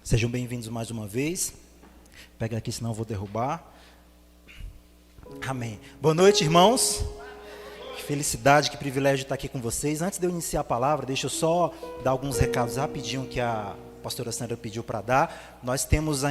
Sejam bem-vindos mais uma vez. Pega aqui, senão eu vou derrubar. Amém. Boa noite, irmãos. Que felicidade, que privilégio estar aqui com vocês. Antes de eu iniciar a palavra, deixa eu só dar alguns recados rapidinho que a pastora Sandra pediu para dar. Nós temos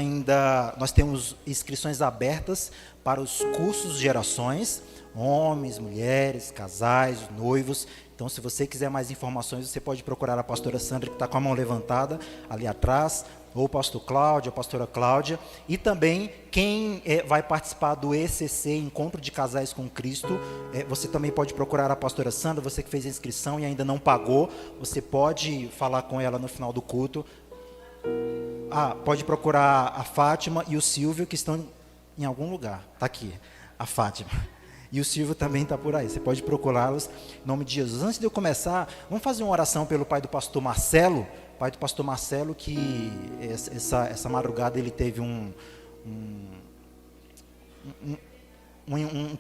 inscrições abertas para os cursos de gerações, homens, mulheres, casais, noivos. Então, se você quiser mais informações, você pode procurar a pastora Sandra, que está com a mão levantada ali atrás, ou o pastor Cláudio, a pastora Cláudia, e também quem vai participar do ECC, Encontro de Casais com Cristo, você também pode procurar a pastora Sandra. Você que fez a inscrição e ainda não pagou, você pode falar com ela no final do culto. Pode procurar a Fátima e o Silvio, que estão em algum lugar. Está aqui, a Fátima. E o Silvio também está por aí. Você pode procurá-los em nome de Jesus. Antes de eu começar, vamos fazer uma oração pelo pai do pastor Marcelo. Pai do pastor Marcelo, que essa madrugada ele teve um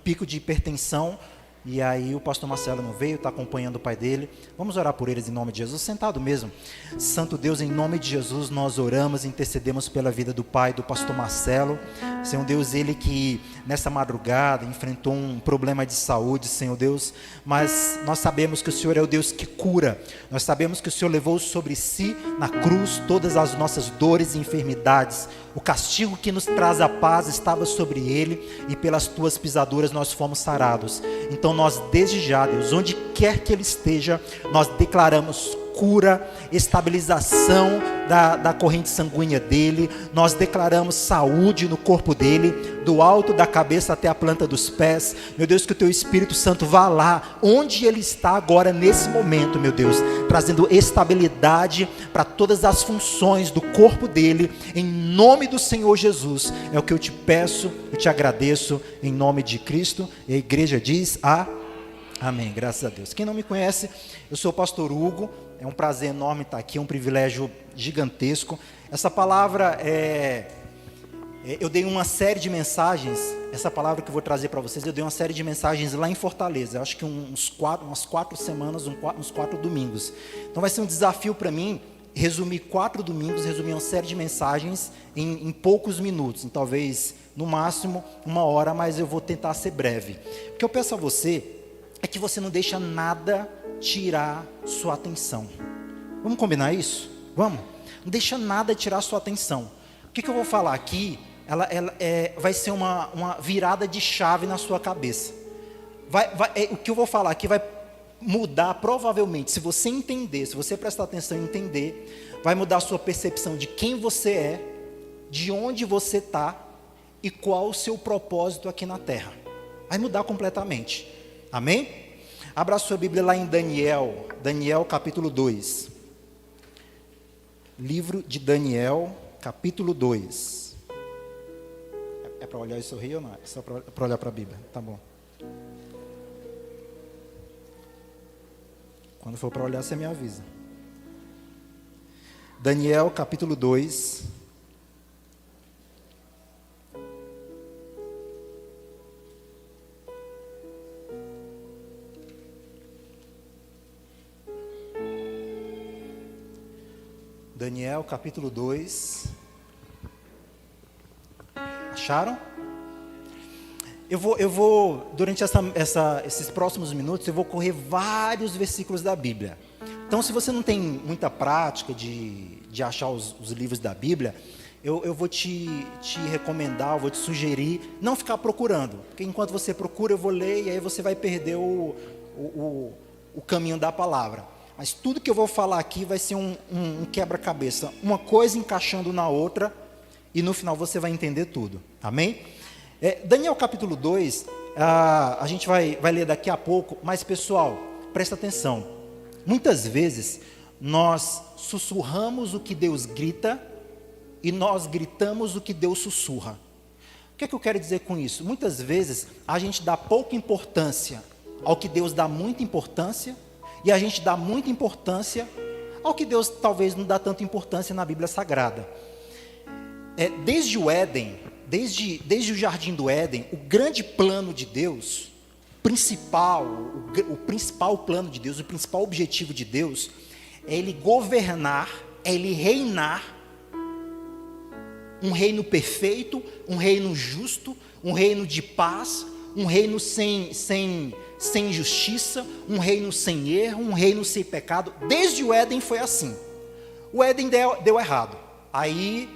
pico de hipertensão. E aí o pastor Marcelo não veio, está acompanhando o pai dele. Vamos orar por eles em nome de Jesus, sentado mesmo. Santo Deus, em nome de Jesus, nós oramos, intercedemos pela vida do pai do pastor Marcelo. Senhor Deus, ele que nessa madrugada enfrentou um problema de saúde, Senhor Deus, mas nós sabemos que o Senhor é o Deus que cura. Nós sabemos que o Senhor levou sobre si na cruz todas as nossas dores e enfermidades. O castigo que nos traz a paz estava sobre ele, e pelas tuas pisaduras nós fomos sarados. Então nós, desde já, Deus, onde quer que ele esteja, nós declaramos cura, estabilização da corrente sanguínea dele. Nós declaramos saúde no corpo dele, do alto da cabeça até a planta dos pés. Meu Deus, que o teu Espírito Santo vá lá onde ele está agora, nesse momento, meu Deus, trazendo estabilidade para todas as funções do corpo dele, em nome do Senhor Jesus. É o que eu te peço, eu te agradeço, em nome de Cristo. E a igreja diz amém, graças a Deus. Quem não me conhece, eu sou o pastor Hugo. É um prazer enorme estar aqui, um privilégio gigantesco. Essa palavra eu dei uma série de mensagens. Essa palavra que eu vou trazer para vocês, eu dei uma série de mensagens lá em Fortaleza. Eu acho que umas 4 semanas, uns 4 domingos. Então vai ser um desafio para mim resumir 4 domingos, resumir uma série de mensagens em poucos minutos. Talvez, no máximo, 1 hora, mas eu vou tentar ser breve. O que eu peço a você é que você não deixa nada tirar sua atenção. Vamos combinar isso? Vamos? Não deixa nada tirar sua atenção. O que eu vou falar aqui, vai ser uma virada de chave na sua cabeça. O que eu vou falar aqui vai mudar, provavelmente, se você entender, se você prestar atenção e entender, vai mudar a sua percepção de quem você é, de onde você está e qual o seu propósito aqui na terra. Vai mudar completamente. Amém? Abra sua Bíblia lá em Daniel capítulo 2. Livro de Daniel, capítulo 2. É para olhar e sorrir ou não? É só para olhar para a Bíblia? Tá bom. Quando for para olhar, você me avisa. Daniel, capítulo 2. Daniel, capítulo 2. Acharam? Eu vou durante esses próximos minutos, eu vou correr vários versículos da Bíblia. Então, se você não tem muita prática de achar os livros da Bíblia, eu vou te recomendar, eu vou te sugerir não ficar procurando. Porque enquanto você procura, eu vou ler, e aí você vai perder o caminho da palavra. Mas tudo que eu vou falar aqui vai ser um quebra-cabeça, uma coisa encaixando na outra, e no final você vai entender tudo, amém? Daniel capítulo 2, a gente vai ler daqui a pouco, mas pessoal, presta atenção. Muitas vezes nós sussurramos o que Deus grita, e nós gritamos o que Deus sussurra. O que eu quero dizer com isso? Muitas vezes a gente dá pouca importância ao que Deus dá muita importância, e a gente dá muita importância ao que Deus talvez não dá tanta importância na Bíblia Sagrada. Desde o Éden, desde o Jardim do Éden, o grande plano de Deus, o principal plano de Deus, o principal objetivo de Deus, é Ele governar, é Ele reinar um reino perfeito, um reino justo, um reino de paz, um reino sem injustiça, um reino sem erro, um reino sem pecado. Desde o Éden foi assim. O Éden deu errado. Aí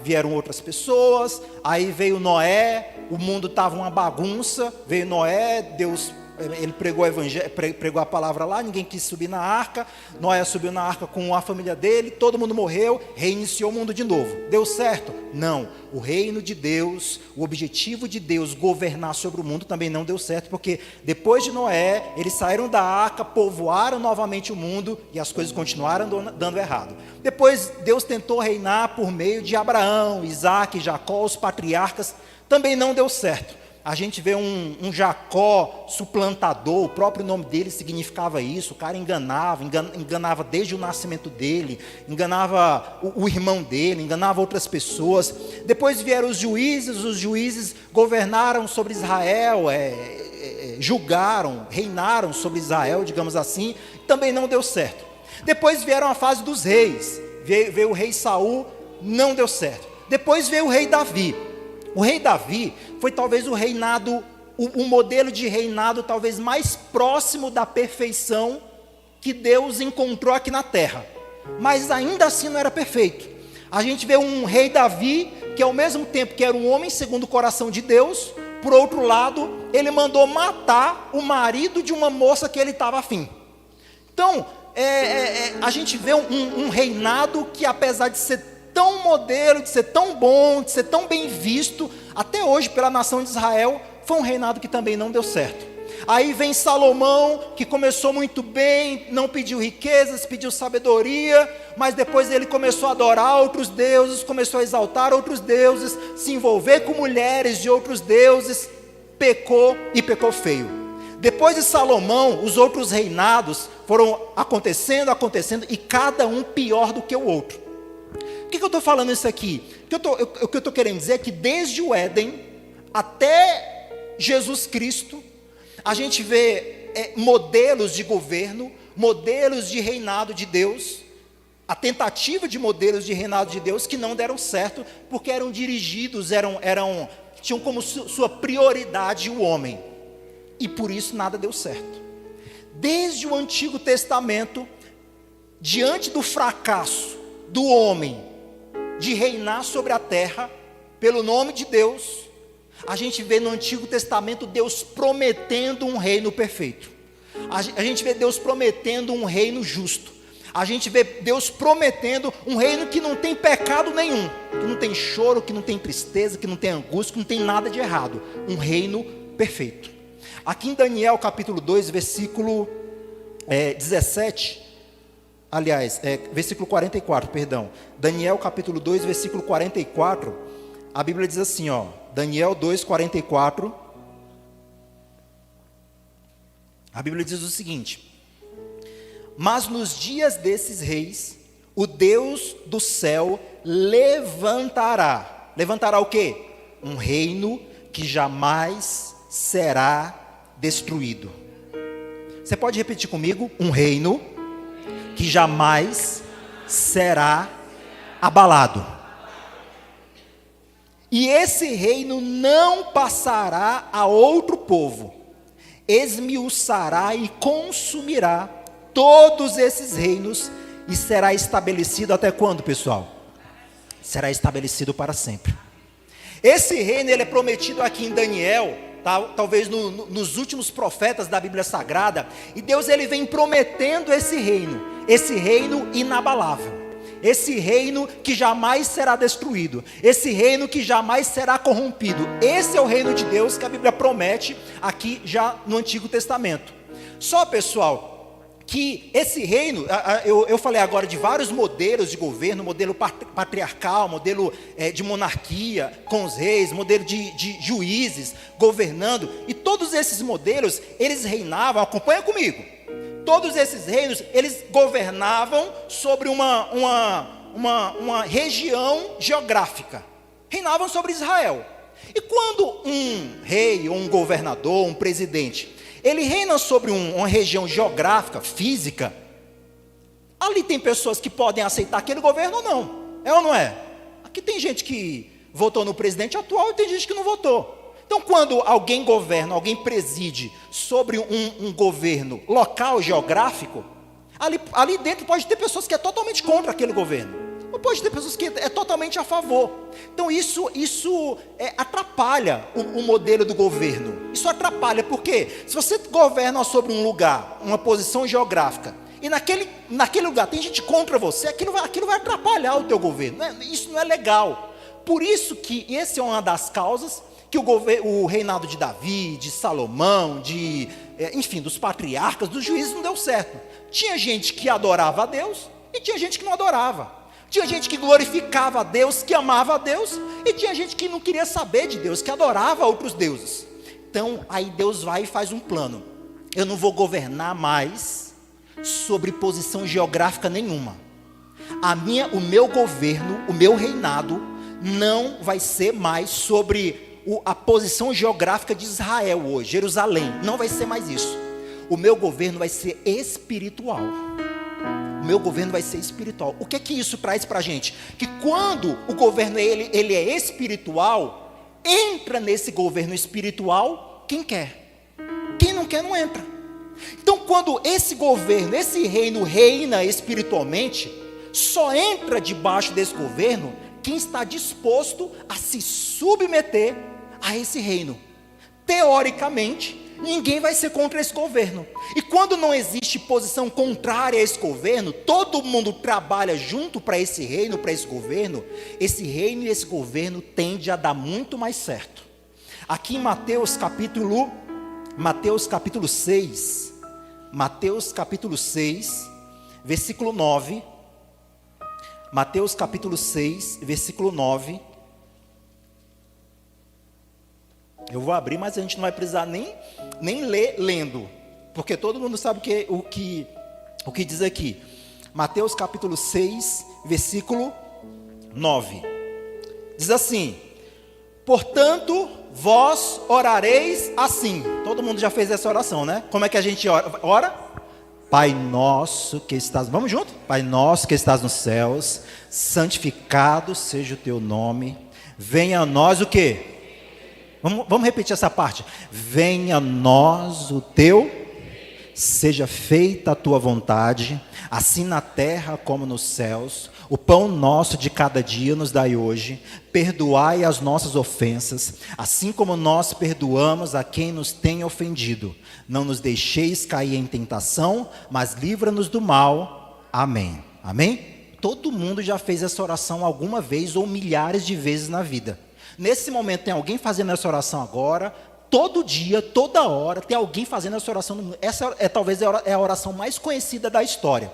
vieram outras pessoas, aí veio Noé, o mundo estava uma bagunça, veio Noé, Deus, ele pregou a palavra lá, ninguém quis subir na arca, Noé subiu na arca com a família dele, todo mundo morreu, reiniciou o mundo de novo. Deu certo? Não. O reino de Deus, o objetivo de Deus governar sobre o mundo também não deu certo, porque depois de Noé, eles saíram da arca, povoaram novamente o mundo e as coisas continuaram dando errado. Depois Deus tentou reinar por meio de Abraão, Isaac, Jacó, os patriarcas, também não deu certo. A gente vê um Jacó suplantador, o próprio nome dele significava isso. O cara enganava desde o nascimento dele, enganava o irmão dele, enganava outras pessoas. Depois vieram os juízes governaram sobre Israel, julgaram, reinaram sobre Israel, digamos assim, também não deu certo. Depois vieram a fase dos reis, veio o rei Saul, não deu certo. Depois veio o rei Davi. O rei Davi foi talvez o modelo de reinado talvez mais próximo da perfeição que Deus encontrou aqui na terra. Mas ainda assim não era perfeito. A gente vê um rei Davi, que ao mesmo tempo que era um homem segundo o coração de Deus, por outro lado, ele mandou matar o marido de uma moça que ele estava afim. Então, a gente vê um reinado que, apesar de ser tão modelo, de ser tão bom, de ser tão bem visto, até hoje pela nação de Israel, foi um reinado que também não deu certo. Aí vem Salomão, que começou muito bem, não pediu riquezas, pediu sabedoria, mas depois ele começou a adorar outros deuses, começou a exaltar outros deuses, se envolver com mulheres de outros deuses, pecou e pecou feio. Depois de Salomão, os outros reinados foram acontecendo, e cada um pior do que o outro. Por que eu estou falando isso aqui? O que eu estou querendo dizer é que desde o Éden até Jesus Cristo, a gente vê modelos de governo, modelos de reinado de Deus, a tentativa de modelos de reinado de Deus que não deram certo, porque eram dirigidos, tinham como sua prioridade o homem, e por isso nada deu certo. Desde o Antigo Testamento, diante do fracasso do homem de reinar sobre a terra, pelo nome de Deus, a gente vê no Antigo Testamento Deus prometendo um reino perfeito. A gente vê Deus prometendo um reino justo. A gente vê Deus prometendo um reino que não tem pecado nenhum, que não tem choro, que não tem tristeza, que não tem angústia, que não tem nada de errado. Um reino perfeito. Aqui em Daniel capítulo 2, versículo 17... versículo 44, perdão. Daniel capítulo 2, versículo 44, a Bíblia diz assim, Daniel 2, 44, a Bíblia diz o seguinte: mas nos dias desses reis, o Deus do céu levantará o quê? Um reino que jamais será destruído. Você pode repetir comigo? Um reino que jamais será abalado. E esse reino não passará a outro povo, esmiuçará e consumirá todos esses reinos, e será estabelecido até quando, pessoal? Será estabelecido para sempre. Esse reino ele é prometido aqui em Daniel, talvez nos últimos profetas da Bíblia Sagrada, e Deus ele vem prometendo esse reino inabalável, esse reino que jamais será destruído, esse reino que jamais será corrompido. Esse é o reino de Deus que a Bíblia promete aqui já no Antigo Testamento. Só, pessoal, que esse reino, eu falei agora de vários modelos de governo, modelo patriarcal, modelo de monarquia com os reis, modelo de juízes governando, e todos esses modelos, eles reinavam, acompanha comigo, todos esses reinos, eles governavam sobre uma região geográfica, reinavam sobre Israel. E quando um rei, ou um governador, um presidente, ele reina sobre uma região geográfica, física, ali tem pessoas que podem aceitar aquele governo ou não, é ou não é? Aqui tem gente que votou no presidente atual e tem gente que não votou. Então, quando alguém governa, alguém preside sobre um governo local, geográfico, ali dentro pode ter pessoas que é totalmente contra aquele governo. Ou pode ter pessoas que é totalmente a favor. Então isso atrapalha o modelo do governo. Isso atrapalha, porque se você governa sobre um lugar, uma posição geográfica, e naquele lugar tem gente contra você, aquilo vai atrapalhar o teu governo. Isso não é legal. Por isso que essa é uma das causas que o reinado de Davi, de Salomão, enfim, dos patriarcas, dos juízes não deu certo. Tinha gente que adorava a Deus e tinha gente que não adorava. Tinha gente que glorificava a Deus, que amava a Deus, e tinha gente que não queria saber de Deus, que adorava outros deuses. Então, aí Deus vai e faz um plano. Eu não vou governar mais sobre posição geográfica nenhuma. O meu governo, o meu reinado, não vai ser mais sobre a posição geográfica de Israel hoje, Jerusalém. Não vai ser mais isso. O meu governo vai ser espiritual. O meu governo vai ser espiritual. O que é que isso traz para a gente? Que quando o governo ele é espiritual, entra nesse governo espiritual quem quer. Quem não quer não entra. Então, quando esse governo, esse reino reina espiritualmente, só entra debaixo desse governo quem está disposto a se submeter a esse reino. Teoricamente, ninguém vai ser contra esse governo. E quando não existe posição contrária a esse governo, todo mundo trabalha junto para esse reino, para esse governo e esse governo tende a dar muito mais certo. Aqui em Mateus capítulo 6, versículo 9, Mateus capítulo 6, versículo 9, eu vou abrir, mas a gente não vai precisar nem ler lendo, porque todo mundo sabe o que diz aqui. Mateus capítulo 6, versículo 9. Diz assim: portanto, vós orareis assim. Todo mundo já fez essa oração, né? Como é que a gente ora? Pai nosso que estás... Vamos junto? Pai nosso que estás nos céus, santificado seja o teu nome. Venha a nós o quê? Vamos repetir essa parte. Venha a nós o teu, seja feita a tua vontade, assim na terra como nos céus. O pão nosso de cada dia nos dai hoje. Perdoai as nossas ofensas, assim como nós perdoamos a quem nos tem ofendido. Não nos deixeis cair em tentação, mas livra-nos do mal. Amém. Amém? Todo mundo já fez essa oração alguma vez ou milhares de vezes na vida. Nesse momento tem alguém fazendo essa oração agora, todo dia, toda hora, tem alguém fazendo essa oração no mundo. Essa talvez é a oração mais conhecida da história.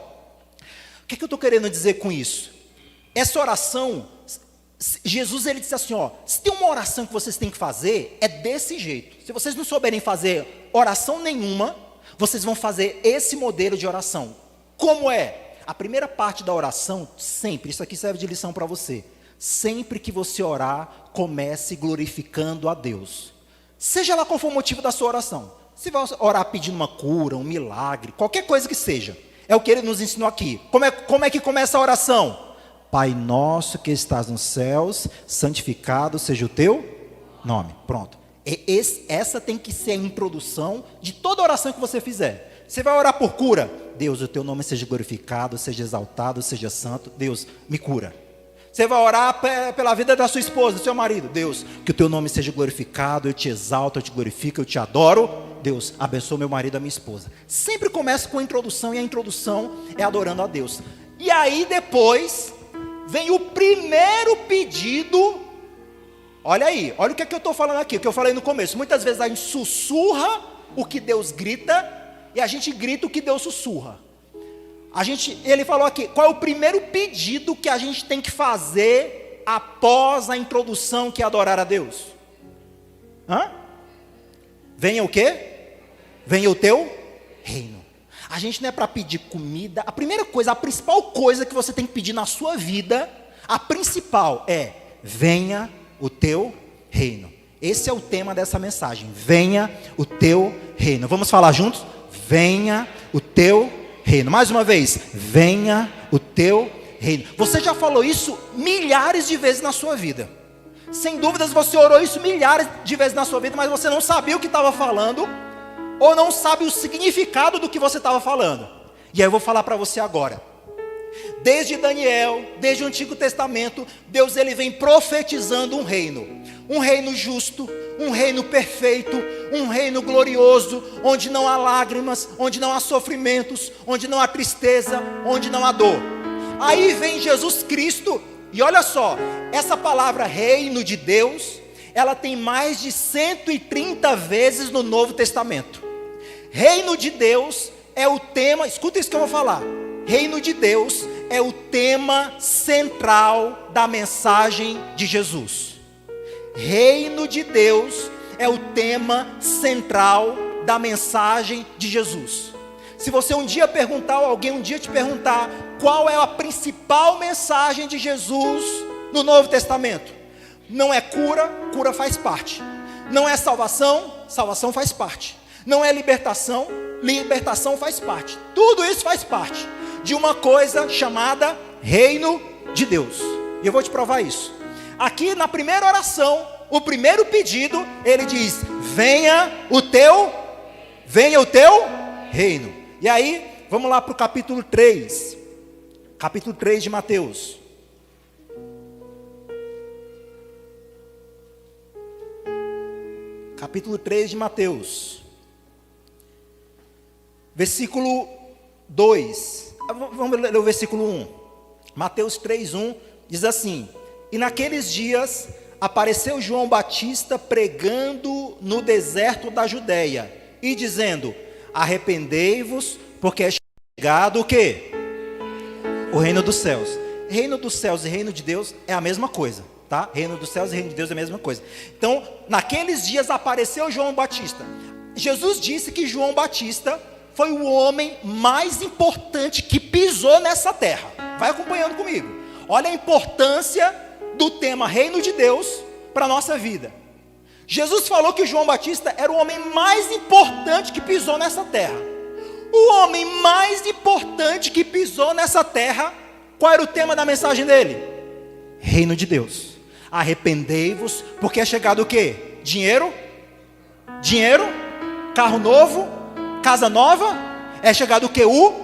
O que eu estou querendo dizer com isso? Essa oração, Jesus ele disse assim, se tem uma oração que vocês têm que fazer, é desse jeito. Se vocês não souberem fazer oração nenhuma, vocês vão fazer esse modelo de oração. Como é? A primeira parte da oração, sempre, isso aqui serve de lição para você. Sempre que você orar, comece glorificando a Deus. Seja lá qual for o motivo da sua oração. Se vai orar pedindo uma cura, um milagre, qualquer coisa que seja. É o que ele nos ensinou aqui. Como é que começa a oração? Pai nosso que estás nos céus, santificado seja o teu nome. Pronto. Essa tem que ser a introdução de toda oração que você fizer. Você vai orar por cura. Deus, o teu nome seja glorificado, seja exaltado, seja santo. Deus, me cura. Você vai orar pela vida da sua esposa, do seu marido. Deus, que o teu nome seja glorificado, eu te exalto, eu te glorifico, eu te adoro. Deus, abençoa meu marido e a minha esposa. Sempre começa com a introdução, e a introdução é adorando a Deus. E aí depois vem o primeiro pedido. Olha aí, olha o que eu estou falando aqui, o que eu falei no começo. Muitas vezes a gente sussurra o que Deus grita, e a gente grita o que Deus sussurra. Ele falou aqui, qual é o primeiro pedido que a gente tem que fazer após a introdução, que é adorar a Deus? Venha o quê? Venha o teu reino. A gente não é para pedir comida. A primeira coisa, a principal coisa que você tem que pedir na sua vida, a principal é: venha o teu reino. Esse é o tema dessa mensagem. Venha o teu reino. Vamos falar juntos? Venha o teu reino. Mais uma vez, venha o teu Reino. Você já falou isso milhares de vezes na sua vida. Sem dúvidas você orou isso milhares de vezes na sua vida, mas você não sabia o que estava falando, ou não sabe o significado do que você estava falando. E aí eu vou falar para você agora. Desde Daniel, desde o Antigo Testamento, Deus ele vem profetizando um reino justo, um reino perfeito, um reino glorioso, onde não há lágrimas, onde não há sofrimentos, onde não há tristeza, onde não há dor. Aí vem Jesus Cristo, e olha só, essa palavra reino de Deus, ela tem mais de 130 vezes no Novo Testamento. Reino de Deus é o tema, escuta isso que eu vou falar. Reino de Deus é o tema central da mensagem de Jesus. Reino de Deus é o tema central da mensagem de Jesus. Se você um dia perguntar, ou alguém um dia te perguntar, qual é a principal mensagem de Jesus no Novo Testamento? Não é cura, cura faz parte. Não é salvação, salvação faz parte. Não é libertação, libertação faz parte. Tudo isso faz parte de uma coisa chamada Reino de Deus. E eu vou te provar isso. Aqui na primeira oração, o primeiro pedido, ele diz: venha o teu reino. E aí, vamos lá para o capítulo 3. Capítulo 3 de Mateus. Capítulo 3 de Mateus. Versículo 2. Vamos ler o versículo 1. Mateus 3:1 diz assim: e naqueles dias apareceu João Batista pregando no deserto da Judeia e dizendo: arrependei-vos, porque é chegado o quê? O reino dos céus. Reino dos céus e reino de Deus é a mesma coisa, tá? Reino dos céus e reino de Deus é a mesma coisa. Então, naqueles dias apareceu João Batista. Jesus disse que João Batista foi o homem mais importante que pisou nessa terra. Vai acompanhando comigo. Olha a importância do tema reino de Deus para a nossa vida. Jesus falou que João Batista era o homem mais importante que pisou nessa terra. O homem mais importante que pisou nessa terra, qual era o tema da mensagem dele? Reino de Deus. Arrependei-vos, porque é chegado o quê? Dinheiro? Dinheiro? Carro novo? Casa nova? É chegado o quê? O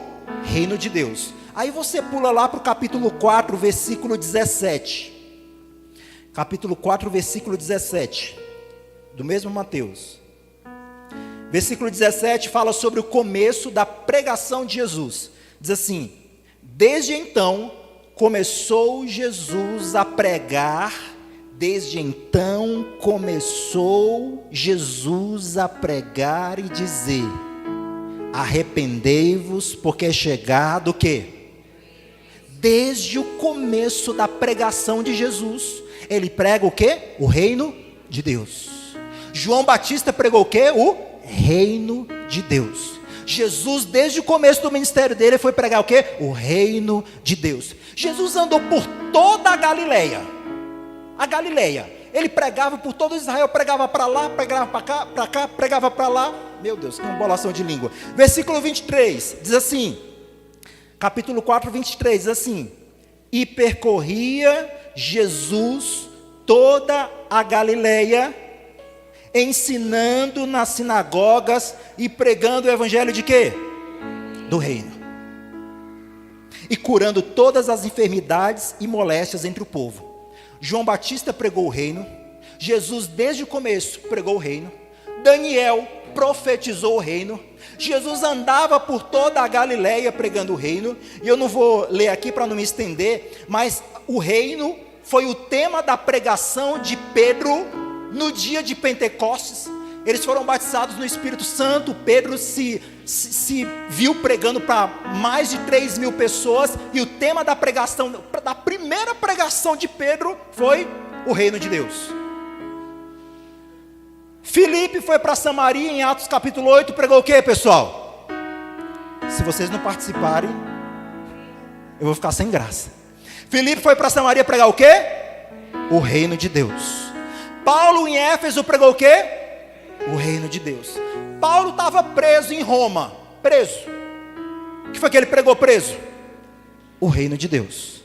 reino de Deus. Aí você pula lá para o capítulo 4, versículo 17. Capítulo 4, versículo 17. Do mesmo Mateus. Versículo 17 fala sobre o começo da pregação de Jesus. Diz assim: desde então começou Jesus a pregar. Desde então começou Jesus a pregar e dizer: arrependei-vos, porque é chegado o quê? Desde o começo da pregação de Jesus, ele prega o quê? O reino de Deus. João Batista pregou o quê? O reino de Deus. Jesus, desde o começo do ministério dele, foi pregar o quê? O reino de Deus. Jesus andou por toda a Galileia. A Galileia. Ele pregava por todo Israel, pregava para lá, pregava para cá, pregava para lá. Meu Deus, que embolação de língua. Versículo 23, diz assim, capítulo 4, 23, diz assim: e percorria Jesus toda a Galileia, ensinando nas sinagogas e pregando o evangelho de quê? Do reino. E curando todas as enfermidades e moléstias entre o povo. João Batista pregou o reino. Jesus desde o começo pregou o reino. Daniel profetizou o reino. Jesus andava por toda a Galileia pregando o reino. E eu não vou ler aqui para não me estender, mas o reino foi o tema da pregação de Pedro no dia de Pentecostes. Eles foram batizados no Espírito Santo. Pedro se viu pregando para mais de 3.000 pessoas. E o tema da pregação, da primeira pregação de Pedro, foi o reino de Deus. Filipe foi para Samaria em Atos capítulo 8, pregou o que, pessoal? Se vocês não participarem, eu vou ficar sem graça. Filipe foi para Samaria pregar o que? O reino de Deus. Paulo em Éfeso pregou o que? O reino de Deus. Paulo estava preso em Roma. Preso. O que foi que ele pregou preso? O reino de Deus.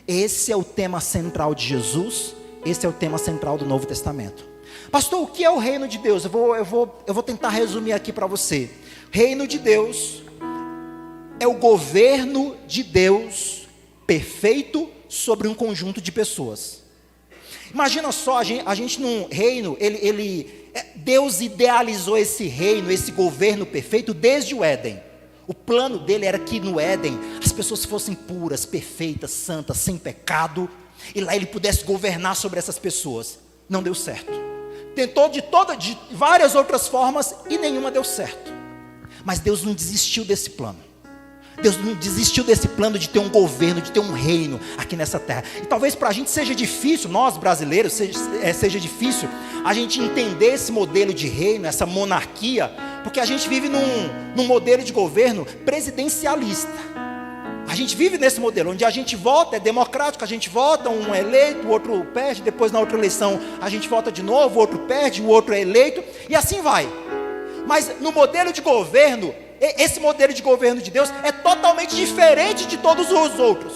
Esse é o tema central de Jesus, esse é o tema central do Novo Testamento. Pastor, o que é o reino de Deus? Eu vou tentar resumir aqui para você. Reino de Deus é o governo de Deus perfeito sobre um conjunto de pessoas. Imagina só, a gente num reino, Deus idealizou esse reino, esse governo perfeito desde o Éden. O plano dele era que no Éden as pessoas fossem puras, perfeitas, santas, sem pecado, e lá ele pudesse governar sobre essas pessoas. Não deu certo. Tentou de várias outras formas e nenhuma deu certo. Mas Deus não desistiu desse plano. Deus não desistiu desse plano de ter um governo, de ter um reino aqui nessa terra. E talvez para a gente seja difícil, nós brasileiros, seja difícil a gente entender esse modelo de reino, essa monarquia, porque a gente vive num modelo de governo presidencialista. A gente vive nesse modelo, onde a gente vota, é democrático, a gente vota, um é eleito, o outro perde, depois na outra eleição a gente vota de novo, o outro perde, o outro é eleito, e assim vai. Mas no modelo de governo, esse modelo de governo de Deus é totalmente diferente de todos os outros.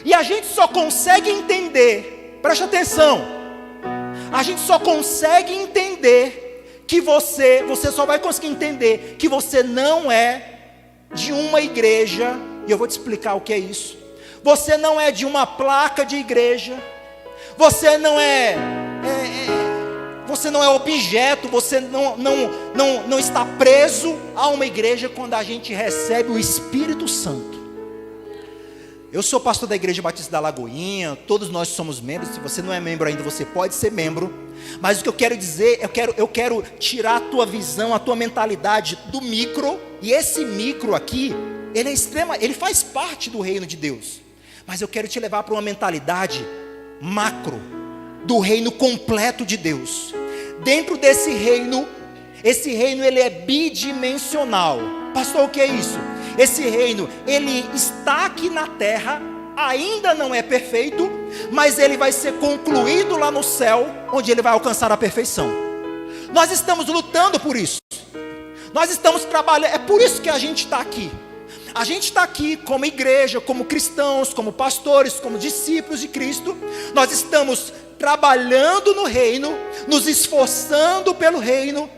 E a gente só consegue entender, preste atenção, a gente só consegue entender que você só vai conseguir entender que você não é de uma igreja, e eu vou te explicar o que é isso. Você não é de uma placa de igreja, você não é objeto, você não está preso a uma igreja quando a gente recebe o Espírito Santo. Eu sou pastor da Igreja Batista da Lagoinha, todos nós somos membros. Se você não é membro ainda, você pode ser membro. Mas o que eu quero dizer, eu quero tirar a tua visão, a tua mentalidade do micro. E esse micro aqui, ele faz parte do reino de Deus. Mas eu quero te levar para uma mentalidade macro, do reino completo de Deus. Dentro desse reino, esse reino ele é bidimensional. Pastor, o que é isso? Esse reino, ele está aqui na terra, ainda não é perfeito, mas ele vai ser concluído lá no céu, onde ele vai alcançar a perfeição. Nós estamos lutando por isso. Nós estamos trabalhando, é por isso que a gente está aqui. A gente está aqui como igreja, como cristãos, como pastores, como discípulos de Cristo. Nós estamos trabalhando no reino, nos esforçando pelo reino,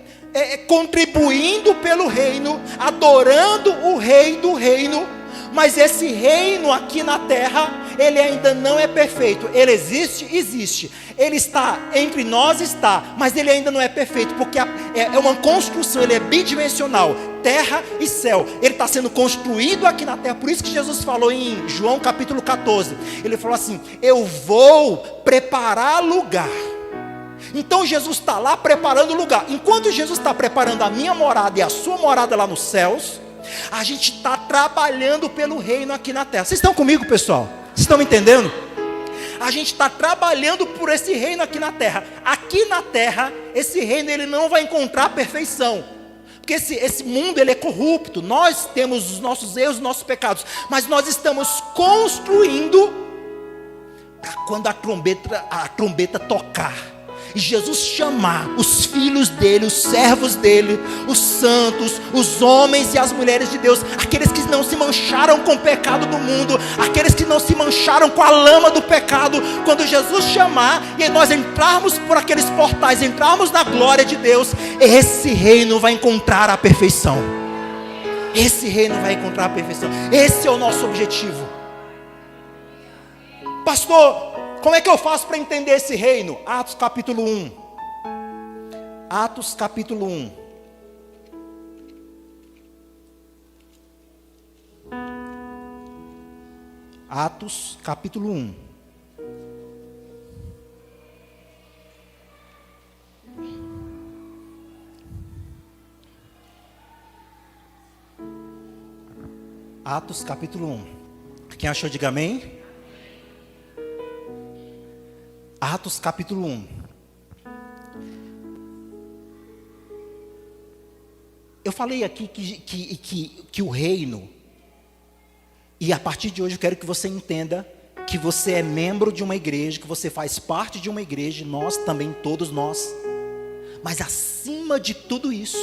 contribuindo pelo reino, adorando o rei do reino. Mas esse reino aqui na terra, ele ainda não é perfeito. Ele existe, ele está entre nós, mas ele ainda não é perfeito, porque é uma construção, ele é bidimensional, terra e céu. Ele está sendo construído aqui na terra. Por isso que Jesus falou em João capítulo 14, ele falou assim: eu vou preparar lugar. Então Jesus está lá preparando o lugar. Enquanto Jesus está preparando a minha morada e a sua morada lá nos céus, a gente está trabalhando pelo reino aqui na terra. Vocês estão comigo, pessoal? Vocês estão me entendendo? A gente está trabalhando por esse reino aqui na terra. Aqui na terra, esse reino ele não vai encontrar perfeição, porque esse mundo ele é corrupto. Nós temos os nossos erros, os nossos pecados, mas nós estamos construindo para quando a trombeta tocar e Jesus chamar os filhos dele, os servos dele, os santos, os homens e as mulheres de Deus, aqueles que não se mancharam com o pecado do mundo, aqueles que não se mancharam com a lama do pecado. Quando Jesus chamar e nós entrarmos por aqueles portais, entrarmos na glória de Deus, esse reino vai encontrar a perfeição. Esse reino vai encontrar a perfeição. Esse é o nosso objetivo. Pastor, como é que eu faço para entender esse reino? Atos capítulo 1. Atos capítulo 1. Atos capítulo 1. Atos capítulo 1. Quem achou, diga amém. Atos capítulo 1. Eu falei aqui que o reino, e a partir de hoje eu quero que você entenda que você é membro de uma igreja, que você faz parte de uma igreja, nós também, todos nós. Mas acima de tudo isso,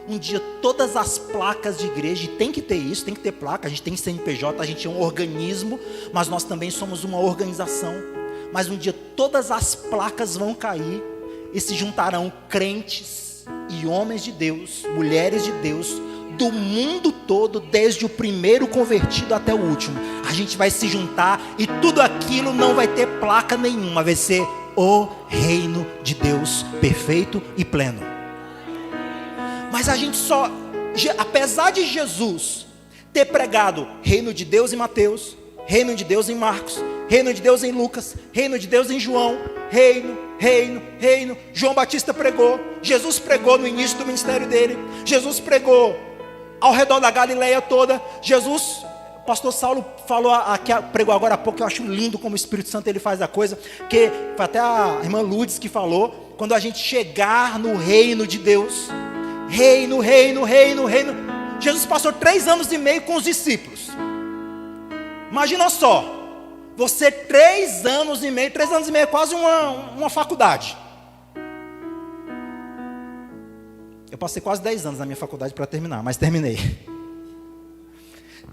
um dia todas as placas de igreja, e tem que ter isso, tem que ter placa, a gente tem CNPJ, a gente é um organismo, mas nós também somos uma organização. Mas um dia todas as placas vão cair e se juntarão crentes e homens de Deus, mulheres de Deus, do mundo todo, desde o primeiro convertido até o último. A gente vai se juntar e tudo aquilo não vai ter placa nenhuma, vai ser o reino de Deus perfeito e pleno. Mas a gente só, apesar de Jesus ter pregado reino de Deus em Mateus, reino de Deus em Marcos, reino de Deus em Lucas, reino de Deus em João, reino, João Batista pregou, Jesus pregou no início do ministério dele, Jesus pregou ao redor da Galileia toda, Jesus, o pastor Saulo falou aqui, pregou agora há pouco, eu acho lindo como o Espírito Santo ele faz a coisa, que foi até a irmã Lourdes que falou, quando a gente chegar no reino de Deus, reino, Jesus passou 3 anos e meio com os discípulos. Imagina só, você 3 anos e meio é quase uma faculdade. Eu passei quase 10 anos na minha faculdade para terminar, mas terminei.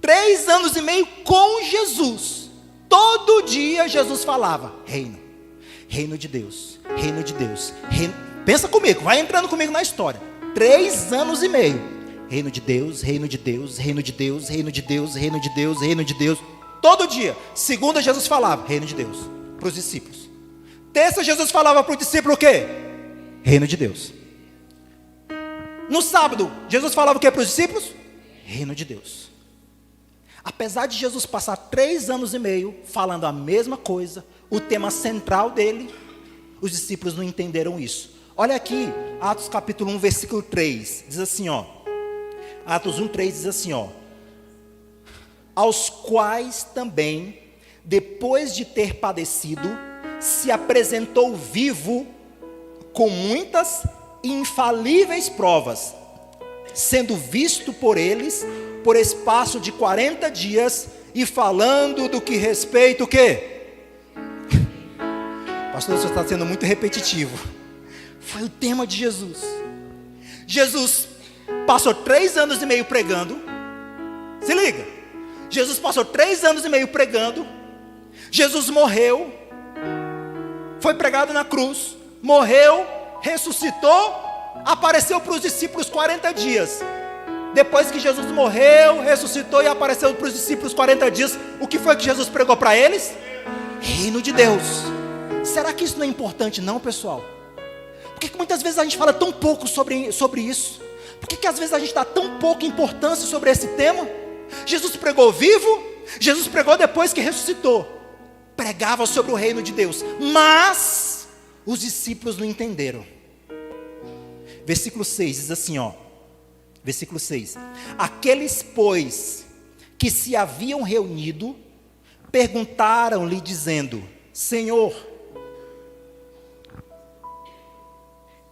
3 anos e meio com Jesus. Todo dia Jesus falava, reino de Deus, reino. Pensa comigo, vai entrando comigo na história. 3 anos e meio. Reino de Deus. Todo dia. Segunda, Jesus falava, reino de Deus, para os discípulos. Terça, Jesus falava para o discípulo o quê? Reino de Deus. No sábado, Jesus falava o quê para os discípulos? Reino de Deus. Apesar de Jesus passar 3 anos e meio falando a mesma coisa, o tema central dele, os discípulos não entenderam isso. Olha aqui, Atos capítulo 1, versículo 3, diz assim, ó. Atos 1, 3 diz assim, ó. Aos quais também, depois de ter padecido, se apresentou vivo com muitas e infalíveis provas, sendo visto por eles por espaço de 40 dias e falando do que respeita o quê? Pastor, isso está sendo muito repetitivo. Foi o tema de Jesus. Jesus passou 3 anos e meio pregando. Se liga. Jesus passou 3 anos e meio pregando. Jesus morreu. Foi pregado na cruz. Morreu. Ressuscitou. Apareceu para os discípulos 40 dias. Depois que Jesus morreu, ressuscitou e apareceu para os discípulos 40 dias, o que foi que Jesus pregou para eles? Reino de Deus. Será que isso não é importante não, pessoal? Por que muitas vezes a gente fala tão pouco sobre isso? Por que às vezes a gente dá tão pouca importância sobre esse tema? Jesus pregou vivo, Jesus pregou depois que ressuscitou. Pregava sobre o reino de Deus, mas os discípulos não entenderam. Versículo 6 diz assim, ó. Versículo 6. Aqueles, pois, que se haviam reunido, perguntaram-lhe dizendo, Senhor,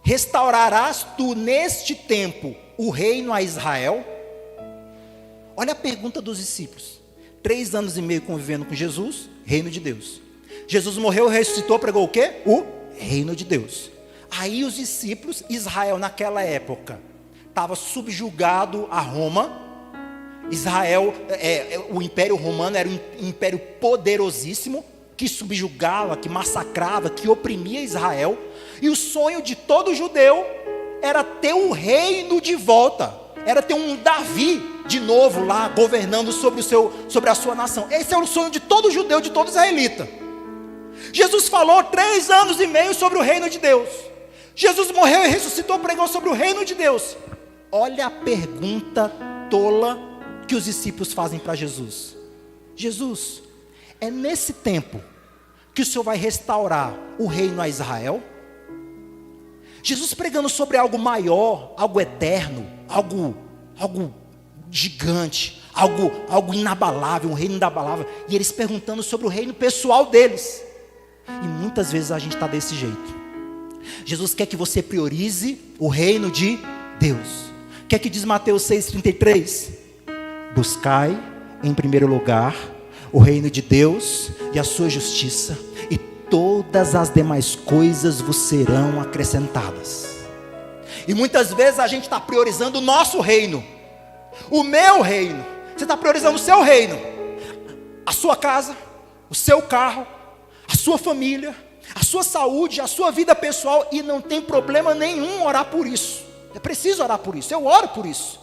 restaurarás tu neste tempo o reino a Israel? Olha a pergunta dos discípulos. 3 anos e meio convivendo com Jesus, reino de Deus. Jesus morreu, ressuscitou, pregou o quê? O reino de Deus. Aí os discípulos, Israel naquela época, estava subjugado a Roma. Israel, o Império Romano era um império poderosíssimo, que subjugava, que massacrava, que oprimia Israel. E o sonho de todo judeu era ter o reino de volta, era ter um Davi de novo lá, governando sobre a sua nação. Esse é o sonho de todo judeu, de todo israelita. Jesus falou 3 anos e meio sobre o reino de Deus. Jesus morreu e ressuscitou, pregou sobre o reino de Deus. Olha a pergunta tola que os discípulos fazem para Jesus. Jesus, é nesse tempo que o Senhor vai restaurar o reino a Israel? Jesus pregando sobre algo maior, algo eterno, algo gigante, algo inabalável, um reino inabalável. E eles perguntando sobre o reino pessoal deles. E muitas vezes a gente está desse jeito. Jesus quer que você priorize o reino de Deus. O que é que diz Mateus 6,33? Buscai em primeiro lugar o reino de Deus e a sua justiça, e todas as demais coisas vos serão acrescentadas. E muitas vezes a gente está priorizando o nosso reino, o meu reino. Você está priorizando o seu reino, a sua casa, o seu carro, a sua família, a sua saúde, a sua vida pessoal. E não tem problema nenhum orar por isso. É preciso orar por isso, eu oro por isso.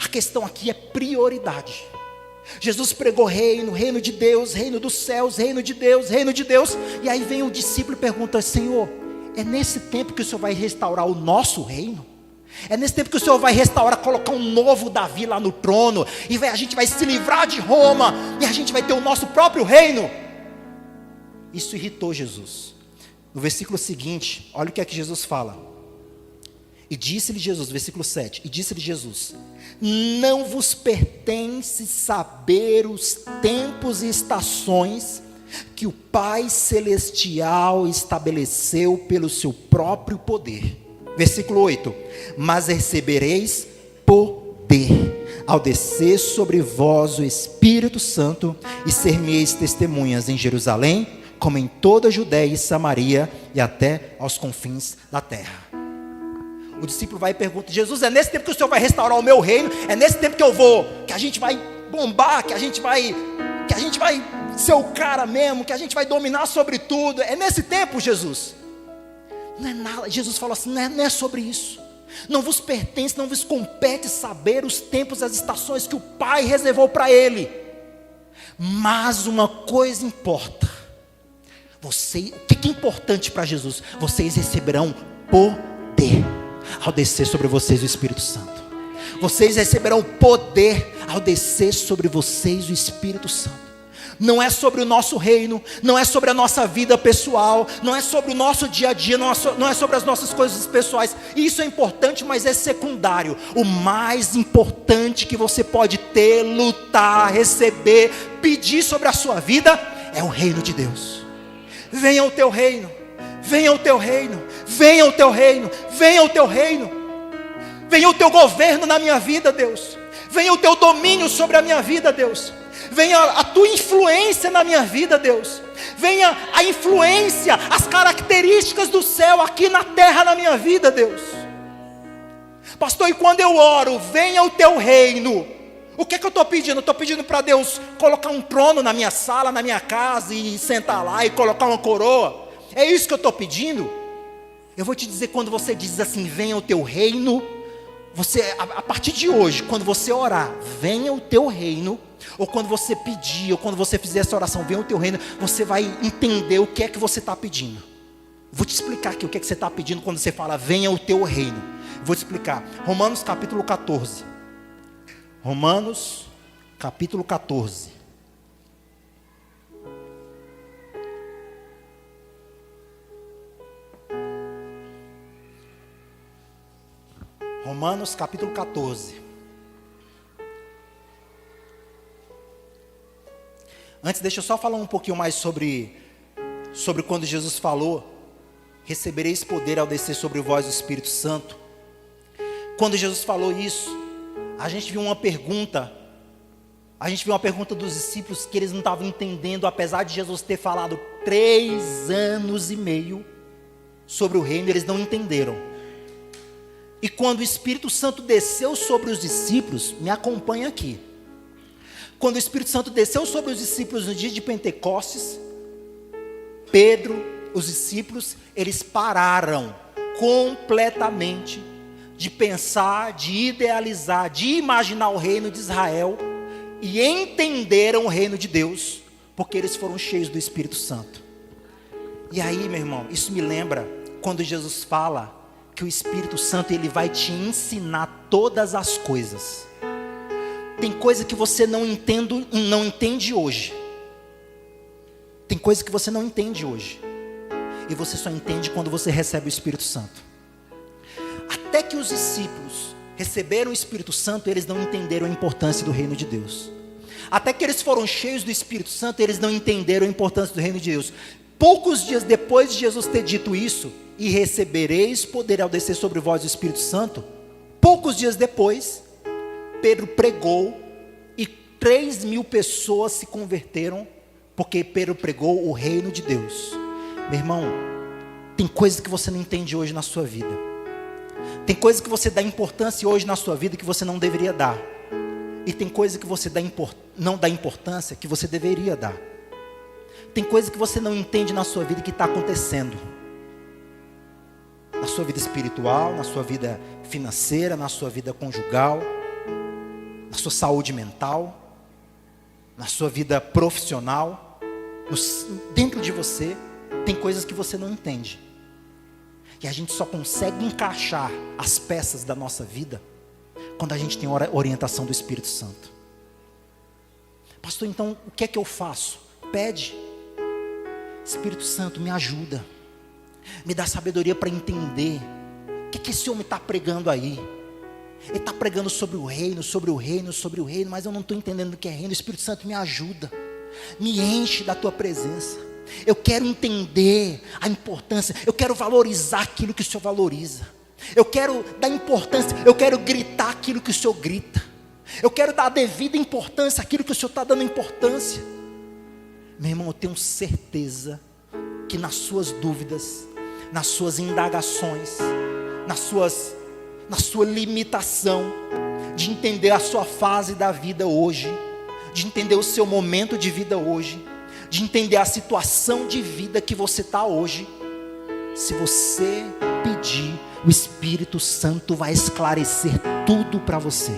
A questão aqui é prioridade. Jesus pregou reino, reino de Deus, reino dos céus, reino de Deus, reino de Deus. E aí vem o discípulo e pergunta: Senhor, é nesse tempo que o Senhor vai restaurar o nosso reino? É nesse tempo que o Senhor vai restaurar, colocar um novo Davi lá no trono, e a gente vai se livrar de Roma, e a gente vai ter o nosso próprio reino? Isso irritou Jesus. No versículo seguinte, olha o que é que Jesus fala. E disse-lhe Jesus, versículo 7, e disse-lhe Jesus: não vos pertence saber os tempos e estações que o Pai Celestial estabeleceu pelo seu próprio poder. Versículo 8, mas recebereis poder ao descer sobre vós o Espírito Santo, e ser-me-eis testemunhas em Jerusalém, como em toda a Judéia e Samaria, e até aos confins da terra. O discípulo vai e pergunta: Jesus, é nesse tempo que o Senhor vai restaurar o meu reino? É nesse tempo que a gente vai bombar, que a gente vai ser o cara mesmo, que a gente vai dominar sobre tudo? É nesse tempo, Jesus? Não é nada. Jesus falou assim: não é sobre isso. Não vos pertence, não vos compete saber os tempos e as estações que o Pai reservou para Ele. Mas uma coisa importa. O que é importante para Jesus? Vocês receberão poder ao descer sobre vocês o Espírito Santo. Vocês receberão poder ao descer sobre vocês o Espírito Santo. Não é sobre o nosso reino, não é sobre a nossa vida pessoal, não é sobre o nosso dia a dia, não é sobre as nossas coisas pessoais. E isso é importante, mas é secundário. O mais importante que você pode ter, lutar, receber, pedir sobre a sua vida é o reino de Deus. Venha o teu reino, venha o teu reino, venha o teu reino, venha o teu reino. Venha o teu governo na minha vida, Deus. Venha o teu domínio sobre a minha vida, Deus. Venha a tua influência na minha vida, Deus. Venha a influência, as características do céu aqui na terra na minha vida, Deus. Pastor, e quando eu oro, venha o teu reino, o que é que eu estou pedindo? Eu estou pedindo para Deus colocar um trono na minha sala, na minha casa, e sentar lá e colocar uma coroa? É isso que eu estou pedindo? Eu vou te dizer, quando você diz assim, venha o teu reino, você, a partir de hoje, quando você orar, venha o teu reino, ou quando você pedir, ou quando você fizer essa oração, venha o teu reino, você vai entender o que é que você está pedindo. Vou te explicar aqui o que é que você está pedindo quando você fala, venha o teu reino. Vou te explicar. Romanos capítulo 14. Romanos capítulo 14. Romanos capítulo 14. Antes, deixa eu só falar um pouquinho mais sobre quando Jesus falou, recebereis poder ao descer sobre vós o Espírito Santo. Quando Jesus falou isso, a gente viu uma pergunta dos discípulos que eles não estavam entendendo, apesar de Jesus ter falado 3 anos e meio sobre o reino, eles não entenderam. E quando o Espírito Santo desceu sobre os discípulos, me acompanha aqui. Quando o Espírito Santo desceu sobre os discípulos no dia de Pentecostes, Pedro, os discípulos, eles pararam completamente de pensar, de idealizar, de imaginar o reino de Israel e entenderam o reino de Deus, porque eles foram cheios do Espírito Santo. E aí, meu irmão, isso me lembra quando Jesus fala que o Espírito Santo ele vai te ensinar todas as coisas. Tem coisa que você não entende hoje. Tem coisa que você não entende hoje. E você só entende quando você recebe o Espírito Santo. Até que os discípulos receberam o Espírito Santo, eles não entenderam a importância do reino de Deus. Até que eles foram cheios do Espírito Santo, eles não entenderam a importância do reino de Deus. Poucos dias depois de Jesus ter dito isso, e recebereis poder ao descer sobre vós o Espírito Santo, poucos dias depois, Pedro pregou e 3.000 pessoas se converteram, porque Pedro pregou o reino de Deus. Meu irmão, tem coisas que você não entende hoje na sua vida. Tem coisa que você dá importância hoje na sua vida que você não deveria dar. E tem coisa que você não dá importância que você deveria dar. Tem coisa que você não entende na sua vida que está acontecendo. Na sua vida espiritual, na sua vida financeira, na sua vida conjugal, na sua saúde mental, na sua vida profissional, dentro de você, tem coisas que você não entende. E a gente só consegue encaixar as peças da nossa vida quando a gente tem orientação do Espírito Santo. Pastor, então o que é que eu faço? Pede. Espírito Santo, me ajuda. Me dá sabedoria para entender. O que esse homem está pregando aí? Ele está pregando sobre o reino, sobre o reino, sobre o reino, mas eu não estou entendendo o que é reino. Espírito Santo, me ajuda. Me enche da tua presença. Eu quero entender a importância. Eu quero valorizar aquilo que o Senhor valoriza. Eu quero dar importância. Eu quero gritar aquilo que o Senhor grita. Eu quero dar a devida importância àquilo que o Senhor está dando importância. Meu irmão, eu tenho certeza que nas suas dúvidas, nas suas indagações, na sua limitação de entender a sua fase da vida hoje, de entender o seu momento de vida hoje, de entender a situação de vida que você está hoje, se você pedir, o Espírito Santo vai esclarecer tudo para você.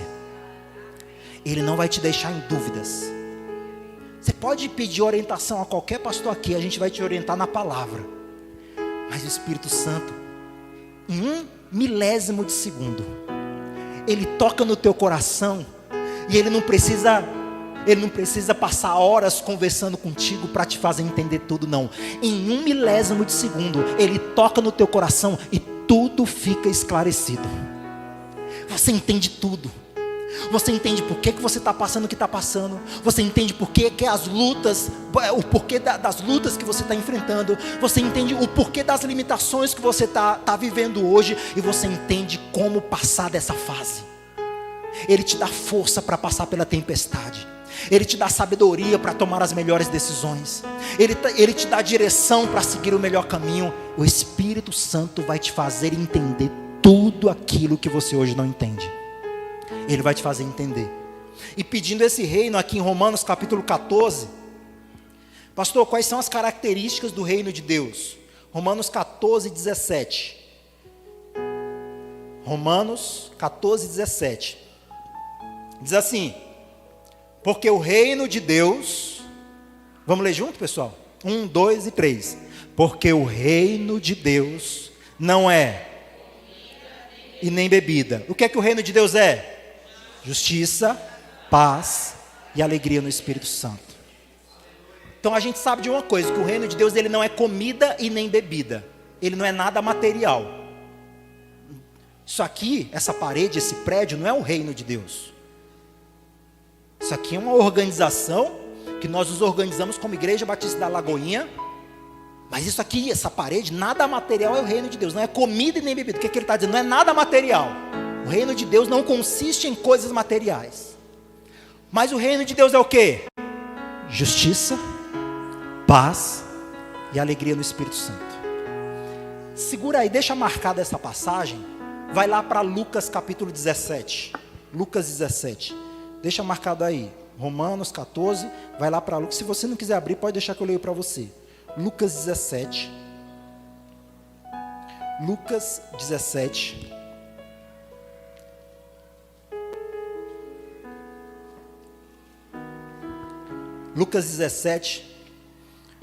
Ele não vai te deixar em dúvidas. Você pode pedir orientação a qualquer pastor aqui, a gente vai te orientar na palavra. Mas o Espírito Santo, em 1 milésimo de segundo, ele toca no teu coração e ele não precisa passar horas conversando contigo para te fazer entender tudo, não. Em 1 milésimo de segundo, ele toca no teu coração e tudo fica esclarecido. Você entende tudo. Você entende por que você está passando o que está passando. Você entende por que as lutas, o porquê das lutas que você está enfrentando. Você entende o porquê das limitações que você está vivendo hoje. E você entende como passar dessa fase. Ele te dá força para passar pela tempestade. Ele te dá sabedoria para tomar as melhores decisões. Ele te dá direção para seguir o melhor caminho. O Espírito Santo vai te fazer entender tudo aquilo que você hoje não entende. Ele vai te fazer entender. E pedindo esse reino aqui em Romanos capítulo 14. Pastor, quais são as características do reino de Deus? Romanos 14, 17. Romanos 14, 17. Diz assim: porque o reino de Deus... Vamos ler junto, pessoal? 1, 2 e 3. Porque o reino de Deus não é e nem bebida. O que é que o reino de Deus é? Justiça, paz e alegria no Espírito Santo. Então a gente sabe de uma coisa, que o reino de Deus ele não é comida e nem bebida. Ele não é nada material. Isso aqui, essa parede, esse prédio não é o reino de Deus. Isso aqui é uma organização que nós nos organizamos como Igreja Batista da Lagoinha. Mas isso aqui, essa parede, nada material é o reino de Deus. Não é comida e nem bebida. O que ele está dizendo? Não é nada material. O reino de Deus não consiste em coisas materiais. Mas o reino de Deus é o quê? Justiça, paz e alegria no Espírito Santo. Segura aí, deixa marcada essa passagem. Vai lá para Lucas capítulo 17. Lucas 17. Deixa marcado aí. Romanos 14. Vai lá para Lucas. Se você não quiser abrir, pode deixar que eu leio para você. Lucas 17. Lucas 17. Lucas 17,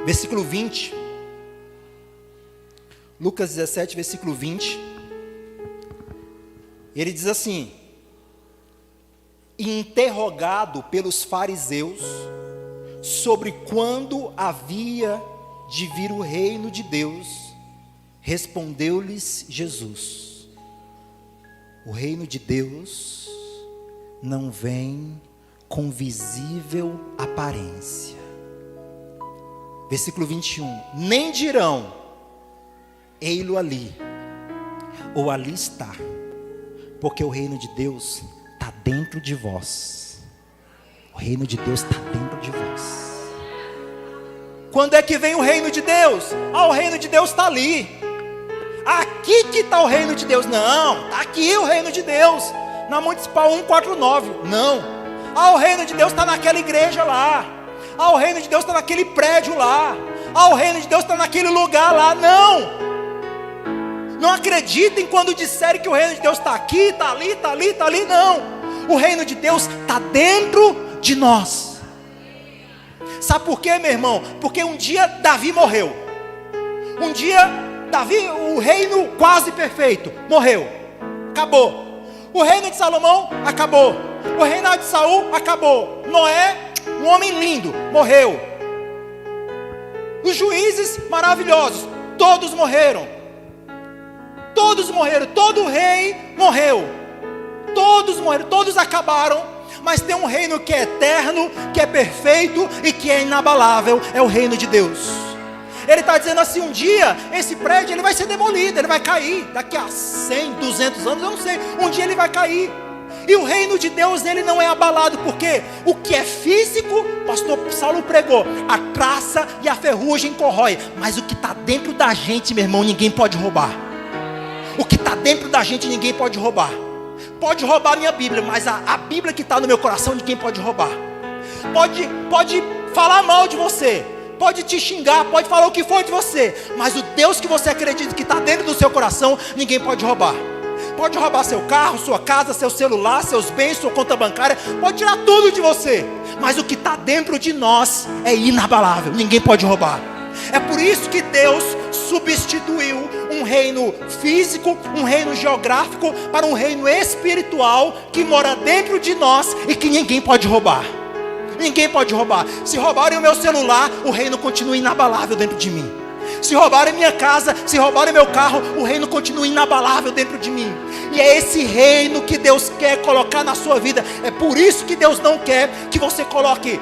versículo 20. Lucas 17, versículo 20. Ele diz assim: interrogado pelos fariseus sobre quando havia de vir o reino de Deus, respondeu-lhes Jesus: o reino de Deus não vem com visível aparência. Versículo 21. Nem dirão: ei-lo ali, ou ali está, porque o reino de Deus está dentro de vós. O reino de Deus está dentro de vós. Quando é que vem o reino de Deus? O reino de Deus está ali. aqui que está o reino de Deus. Não, está aqui o reino de Deus, na Municipal 149. Não, o reino de Deus está naquela igreja lá. O reino de Deus está naquele prédio lá. O reino de Deus está naquele lugar lá. Não acreditem quando disserem que o reino de Deus está aqui, está ali, está ali, está ali. Não, o reino de Deus está dentro de nós. Sabe por quê, meu irmão? Porque um dia Davi morreu. Um dia Davi, o reino quase perfeito, morreu, acabou. O reino de Salomão acabou. O reinado de Saul acabou. Noé, um homem lindo, morreu. Os juízes maravilhosos, todos morreram. Todos morreram, todo rei morreu. Todos morreram, todos acabaram. Mas tem um reino que é eterno, que é perfeito e que é inabalável. É o reino de Deus. Ele está dizendo assim, um dia esse prédio ele vai ser demolido, ele vai cair. Daqui a 100, 200 anos, eu não sei. Um dia ele vai cair. E o reino de Deus ele não é abalado. Porque o que é físico, o pastor Saulo pregou, a traça e a ferrugem corrói. Mas o que está dentro da gente, meu irmão, ninguém pode roubar. O que está dentro da gente ninguém pode roubar. Pode roubar a minha Bíblia, mas a Bíblia que está no meu coração ninguém pode roubar. Pode falar mal de você, pode te xingar, pode falar o que for de você, mas o Deus que você acredita que está dentro do seu coração, ninguém pode roubar. Pode roubar seu carro, sua casa, seu celular, seus bens, sua conta bancária, pode tirar tudo de você, mas o que está dentro de nós é inabalável, ninguém pode roubar. É por isso que Deus substituiu um reino físico, um reino geográfico, para um reino espiritual que mora dentro de nós e que ninguém pode roubar. Ninguém pode roubar. Se roubarem o meu celular, o reino continua inabalável dentro de mim. Se roubarem minha casa, se roubarem meu carro, o reino continua inabalável dentro de mim. E é esse reino que Deus quer colocar na sua vida. É por isso que Deus não quer que você coloque,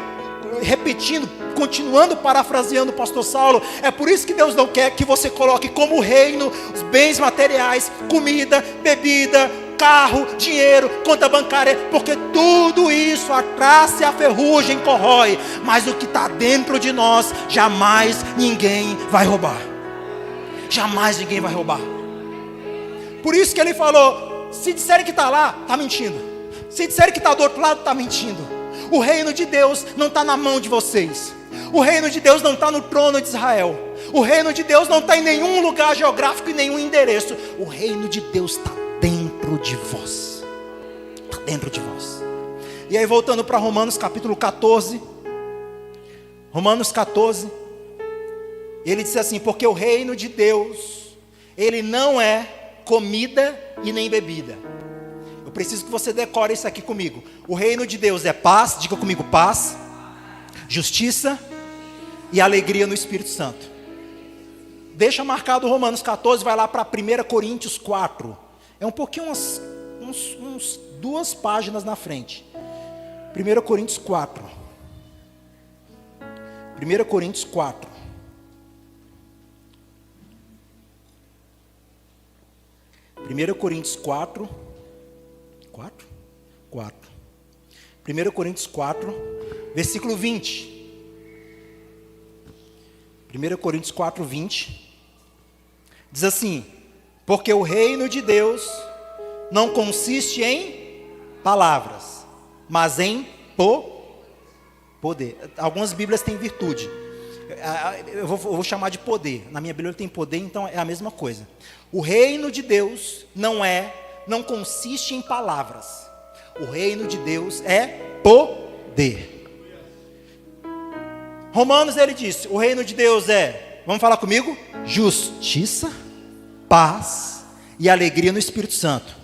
repetindo, continuando parafraseando o pastor Saulo, é por isso que Deus não quer que você coloque como reino os bens materiais, comida, bebida, carro, dinheiro, conta bancária, porque tudo isso a traça e a ferrugem corrói, mas o que está dentro de nós, jamais ninguém vai roubar. Jamais ninguém vai roubar. Por isso que ele falou, se disserem que está lá, está mentindo. Se disserem que está do outro lado, está mentindo. O reino de Deus não está na mão de vocês. O reino de Deus não está no trono de Israel. O reino de Deus não está em nenhum lugar geográfico e nenhum endereço. O reino de Deus está dentro de vós. Está dentro de vós. E aí voltando para Romanos capítulo 14. Romanos 14. Ele diz assim, porque o reino de Deus, ele não é comida e nem bebida. Eu preciso que você decore isso aqui comigo. O reino de Deus é paz, diga comigo, paz, justiça e alegria no Espírito Santo. Deixa marcado Romanos 14, vai lá para 1 Coríntios 4. É um pouquinho, uns 2 páginas na frente. 1 Coríntios 4. 1 Coríntios 4. 1 Coríntios 4. 4? 4. 1 Coríntios 4, versículo 20. 1 Coríntios 4, 20. Diz assim, porque o reino de Deus não consiste em palavras, mas em poder. Algumas Bíblias têm virtude. Eu vou chamar de poder. Na minha Bíblia tem poder, então é a mesma coisa. O reino de Deus não consiste em palavras. O reino de Deus é poder. Romanos ele disse, o reino de Deus é, vamos falar comigo? Justiça, paz e alegria no Espírito Santo.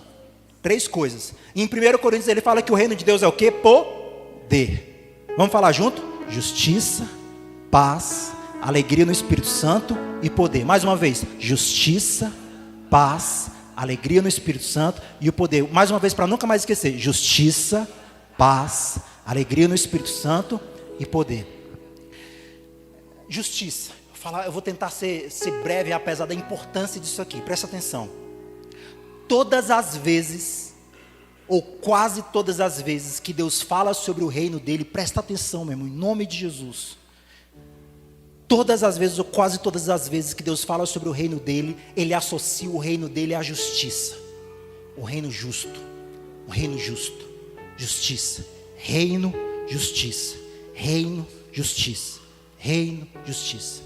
3 coisas. Em 1 Coríntios ele fala que o reino de Deus é o que? Poder. Vamos falar junto? Justiça, paz, alegria no Espírito Santo e poder. Mais uma vez, justiça, paz, alegria no Espírito Santo e o poder. Mais uma vez, para nunca mais esquecer. Justiça, paz, alegria no Espírito Santo e poder. Justiça. Eu vou tentar ser breve, apesar da importância disso aqui. Presta atenção. Todas as vezes, ou quase todas as vezes que Deus fala sobre o reino dele, presta atenção, meu irmão, em nome de Jesus. todas as vezes, ou quase todas as vezes que Deus fala sobre o reino dele, ele associa o reino dele à justiça. O reino justo, o reino justo, justiça, reino, justiça, reino, justiça, reino, justiça.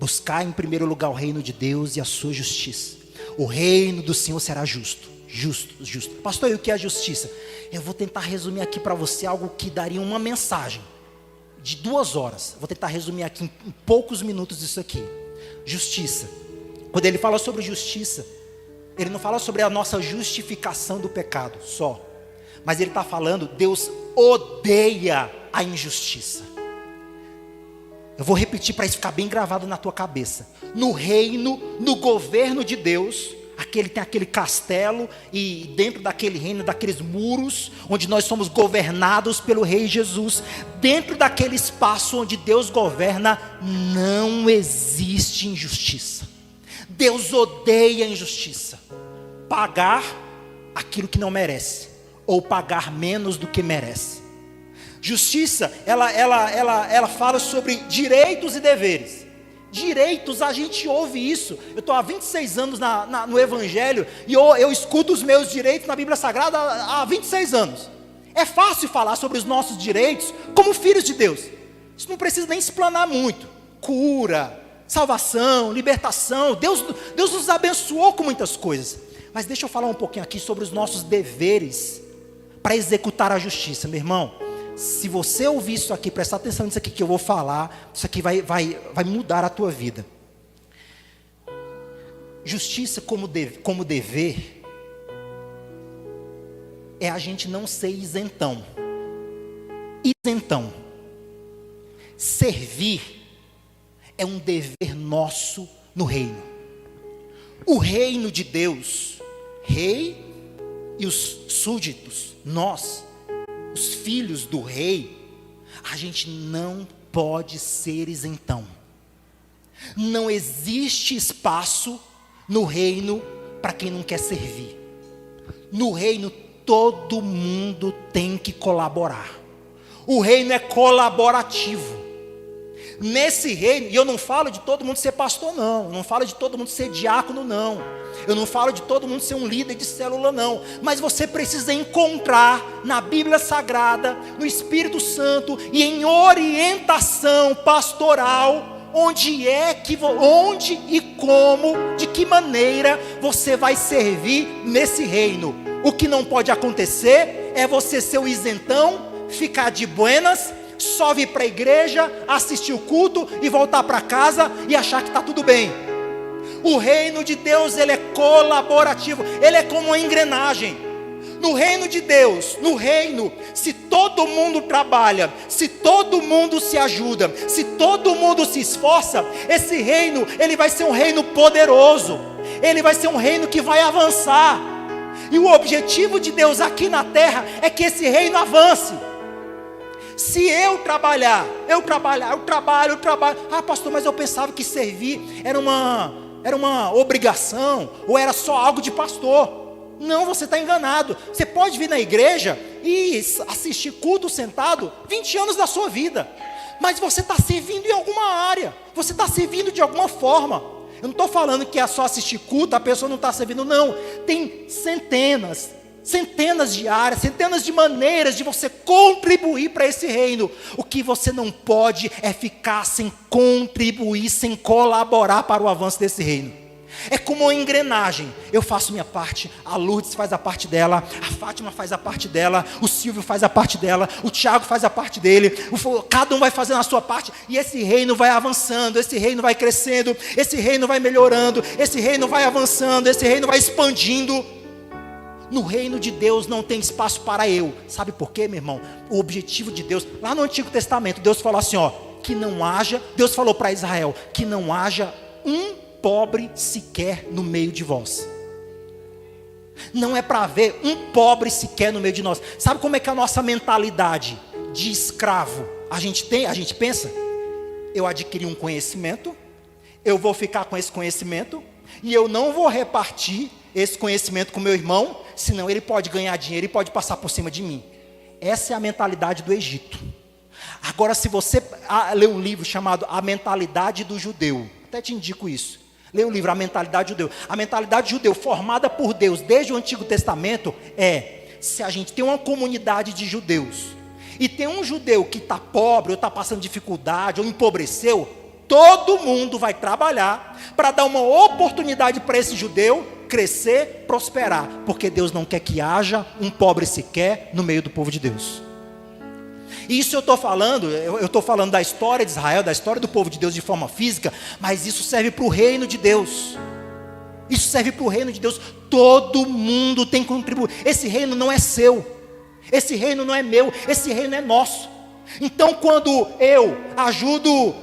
Buscar em primeiro lugar o reino de Deus e a sua justiça. O reino do Senhor será justo, justo, justo. Pastor, e o que é a justiça? Eu vou tentar resumir aqui para você algo que daria uma mensagem de 2 horas. Vou tentar resumir aqui em poucos minutos isso aqui. Justiça. Quando ele fala sobre justiça, ele não fala sobre a nossa justificação do pecado só. Mas ele está falando, Deus odeia a injustiça. Eu vou repetir para isso ficar bem gravado na tua cabeça. No reino, no governo de Deus, tem aquele castelo, e dentro daquele reino, daqueles muros, onde nós somos governados pelo Rei Jesus, dentro daquele espaço onde Deus governa, não existe injustiça. Deus odeia a injustiça. Pagar aquilo que não merece, ou pagar menos do que merece. Justiça, ela fala sobre direitos e deveres. Direitos, a gente ouve isso. Eu estou há 26 anos no Evangelho, e eu escuto os meus direitos na Bíblia Sagrada há 26 anos. É fácil falar sobre os nossos direitos como filhos de Deus. Isso não precisa nem explanar muito. Cura, salvação, libertação. Deus nos abençoou com muitas coisas. Mas deixa eu falar um pouquinho aqui sobre os nossos deveres para executar a justiça, meu irmão. Se você ouvir isso aqui, prestar atenção nisso aqui que eu vou falar, isso aqui vai mudar a tua vida. Justiça como dever é a gente não ser isentão. Isentão. Servir é um dever nosso no reino. O reino de Deus, rei e os súditos, nós, os filhos do rei, a gente não pode ser isentão. Não existe espaço no reino para quem não quer servir. No reino todo mundo tem que colaborar. O reino é colaborativo. Nesse reino, e eu não falo de todo mundo ser pastor não, eu não falo de todo mundo ser diácono não, eu não falo de todo mundo ser um líder de célula não, mas você precisa encontrar na Bíblia Sagrada, no Espírito Santo e em orientação pastoral, onde e como, de que maneira você vai servir nesse reino. O que não pode acontecer é você ser o isentão, ficar de buenas, só vir para a igreja, assistir o culto e voltar para casa e achar que está tudo bem. O reino de Deus, ele é colaborativo, ele é como uma engrenagem. No reino de Deus, se todo mundo trabalha, se todo mundo se ajuda, se todo mundo se esforça, esse reino, ele vai ser um reino poderoso, ele vai ser um reino que vai avançar. E o objetivo de Deus aqui na terra é que esse reino avance. Se eu trabalhar, eu trabalho. Ah, pastor, mas eu pensava que servir era uma obrigação, ou era só algo de pastor. Não, você está enganado. Você pode vir na igreja e assistir culto sentado 20 anos da sua vida, mas você está servindo em alguma área, você está servindo de alguma forma. Eu não estou falando que é só assistir culto, a pessoa não está servindo, não. Tem centenas de áreas, centenas de maneiras de você contribuir para esse reino. O que você não pode é ficar sem contribuir, sem colaborar para o avanço desse reino. É como uma engrenagem. Eu faço minha parte, a Lourdes faz a parte dela, a Fátima faz a parte dela, o Silvio faz a parte dela, o Tiago faz a parte dele, cada um vai fazendo a sua parte, e esse reino vai avançando, esse reino vai crescendo, esse reino vai melhorando, esse reino vai avançando, esse reino vai expandindo. No reino de Deus não tem espaço para eu. Sabe por quê, meu irmão? O objetivo de Deus, lá no Antigo Testamento, Deus falou assim, que não haja, Deus falou para Israel, que não haja um pobre sequer no meio de vós. Não é para haver um pobre sequer no meio de nós. Sabe como é que é a nossa mentalidade de escravo? A gente pensa, eu adquiri um conhecimento, eu vou ficar com esse conhecimento, e eu não vou repartir esse conhecimento com meu irmão, senão ele pode ganhar dinheiro e pode passar por cima de mim. Essa é a mentalidade do Egito. Agora, se você ler um livro chamado A Mentalidade do Judeu, até te indico isso. Lê o livro A Mentalidade do Judeu. A mentalidade judeu formada por Deus desde o Antigo Testamento se a gente tem uma comunidade de judeus e tem um judeu que está pobre, ou está passando dificuldade, ou empobreceu, todo mundo vai trabalhar para dar uma oportunidade para esse judeu crescer, prosperar, porque Deus não quer que haja um pobre sequer no meio do povo de Deus. Isso eu estou falando da história de Israel, da história do povo de Deus de forma física, mas isso serve para o reino de Deus. Isso serve para o reino de Deus. Todo mundo tem que contribuir. Esse reino não é seu, esse reino não é meu, esse reino é nosso. Então, quando eu ajudo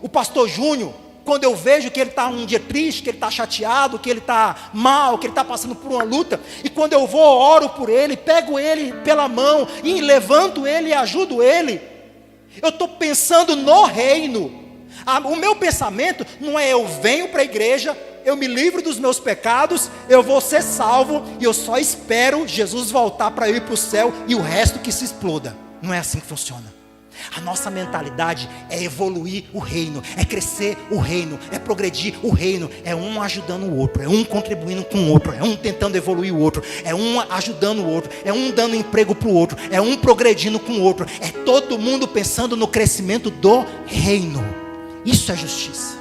o pastor Júnior, quando eu vejo que ele está um dia triste, que ele está chateado, que ele está mal, que ele está passando por uma luta, e quando eu vou, oro por ele, pego ele pela mão, e levanto ele e ajudo ele, eu estou pensando no reino. O meu pensamento não é eu venho para a igreja, eu me livro dos meus pecados, eu vou ser salvo, e eu só espero Jesus voltar para eu ir para o céu, e o resto que se exploda. Não é assim que funciona. A nossa mentalidade é evoluir o reino, é crescer o reino, é progredir o reino, é um ajudando o outro, é um contribuindo com o outro, é um tentando evoluir o outro, é um ajudando o outro, é um dando emprego para o outro, é um progredindo com o outro, é todo mundo pensando no crescimento do reino. Isso é justiça.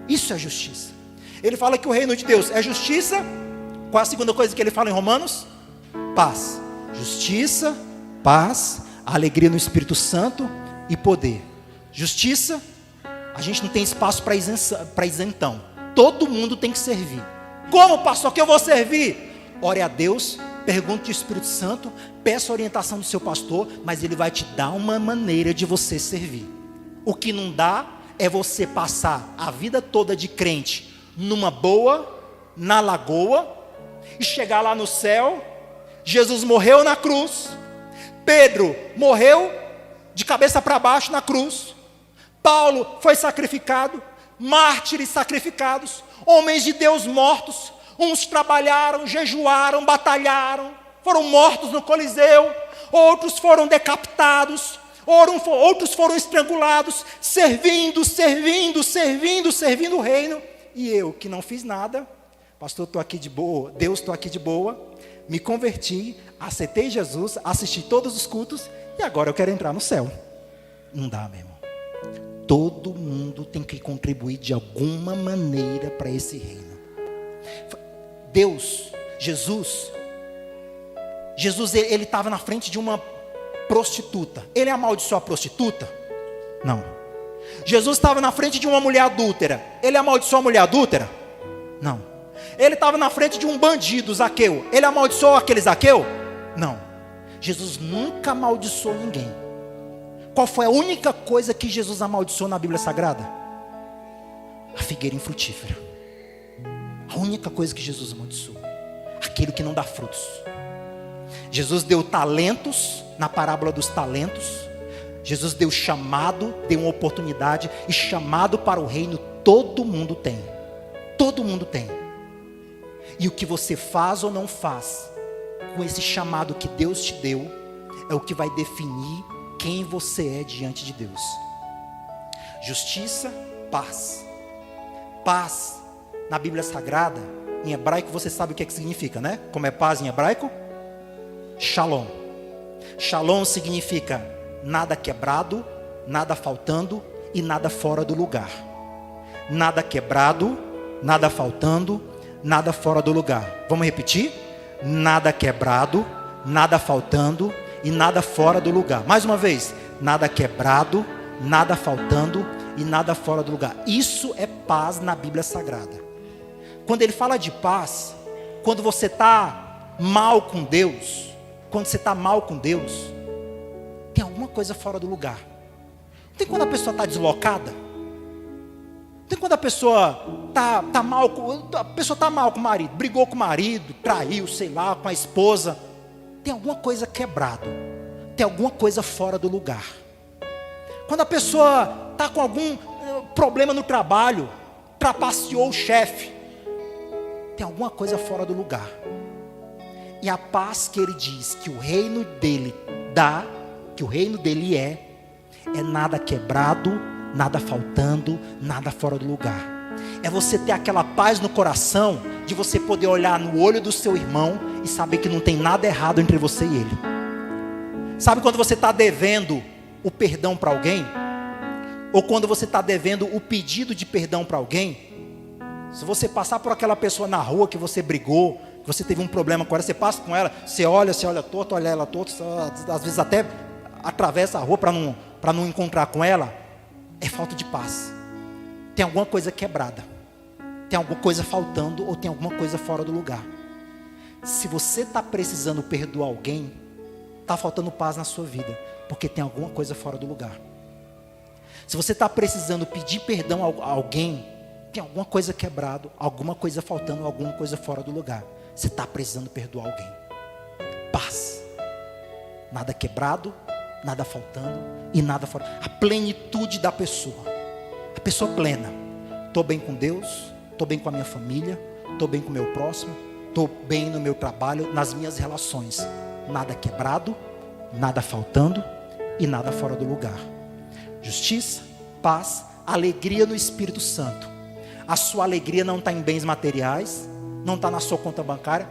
Isso é justiça. Ele fala que o reino de Deus é justiça. Qual a segunda coisa que ele fala em Romanos? Paz. Justiça, paz, alegria no Espírito Santo e poder. Justiça, a gente não tem espaço para isentão. Todo mundo tem que servir. Como, pastor, que eu vou servir? Ore a Deus, pergunte ao Espírito Santo, peça a orientação do seu pastor, mas ele vai te dar uma maneira de você servir. O que não dá é você passar a vida toda de crente numa boa, na lagoa, e chegar lá no céu. Jesus morreu na cruz, Pedro morreu de cabeça para baixo na cruz, Paulo foi sacrificado, mártires sacrificados, homens de Deus mortos, uns trabalharam, jejuaram, batalharam, foram mortos no Coliseu, outros foram decapitados, outros foram estrangulados, servindo o reino, e eu que não fiz nada, pastor, estou aqui de boa, Deus, estou aqui de boa, me converti, aceitei Jesus, assisti todos os cultos, e agora eu quero entrar no céu. Não dá, meu irmão. Todo mundo tem que contribuir de alguma maneira para esse reino. Deus, Jesus, ele estava na frente de uma prostituta. Ele amaldiçoou a prostituta? Não. Jesus estava na frente de uma mulher adúltera. Ele amaldiçoou a mulher adúltera? Não. Ele estava na frente de um bandido, Zaqueu. Ele amaldiçoou aquele Zaqueu? Não. Jesus nunca amaldiçoou ninguém. Qual foi a única coisa que Jesus amaldiçoou na Bíblia Sagrada? A figueira infrutífera. A única coisa que Jesus amaldiçoou. Aquilo que não dá frutos. Jesus deu talentos na parábola dos talentos. Jesus deu chamado, deu uma oportunidade. E chamado para o reino todo mundo tem. Todo mundo tem. E o que você faz ou não faz com esse chamado que Deus te deu é o que vai definir quem você é diante de Deus. Justiça, paz. Paz na Bíblia Sagrada, em hebraico você sabe o que significa, né? Como é paz em hebraico? Shalom. Shalom significa nada quebrado, nada faltando e nada fora do lugar. Nada quebrado, nada faltando, nada fora do lugar. Vamos repetir? Nada quebrado, nada faltando e nada fora do lugar. Mais uma vez, nada quebrado, nada faltando e nada fora do lugar. Isso é paz na Bíblia Sagrada. Quando ele fala de paz, quando você está mal com Deus, tem alguma coisa fora do lugar. Tem quando a pessoa está deslocada? Tem quando a pessoa tá mal com o marido, brigou com o marido, traiu, sei lá, com a esposa. Tem alguma coisa quebrada. Tem alguma coisa fora do lugar. Quando a pessoa está com algum problema no trabalho, trapaceou o chefe, tem alguma coisa fora do lugar. E a paz que ele diz que o reino dele dá, que o reino dele é nada quebrado, nada faltando, nada fora do lugar. É você ter aquela paz no coração, de você poder olhar no olho do seu irmão e saber que não tem nada errado entre você e ele. Sabe quando você está devendo o perdão para alguém? Ou quando você está devendo o pedido de perdão para alguém? Se você passar por aquela pessoa na rua que você brigou, que você teve um problema com ela, você passa com ela, você olha torto, olha ela torto, às vezes até atravessa a rua para não encontrar com ela, é falta de paz. Tem alguma coisa quebrada, tem alguma coisa faltando, ou tem alguma coisa fora do lugar. Se você está precisando perdoar alguém, está faltando paz na sua vida, porque tem alguma coisa fora do lugar. Se você está precisando pedir perdão a alguém, tem alguma coisa quebrado, alguma coisa faltando, alguma coisa fora do lugar. Você está precisando perdoar alguém. Paz. Nada quebrado, nada faltando e nada fora. A plenitude da pessoa. A pessoa plena. Estou bem com Deus, estou bem com a minha família, estou bem com o meu próximo, estou bem no meu trabalho, nas minhas relações. Nada quebrado, nada faltando e nada fora do lugar. Justiça, paz, alegria no Espírito Santo. A sua alegria não está em bens materiais, não está na sua conta bancária.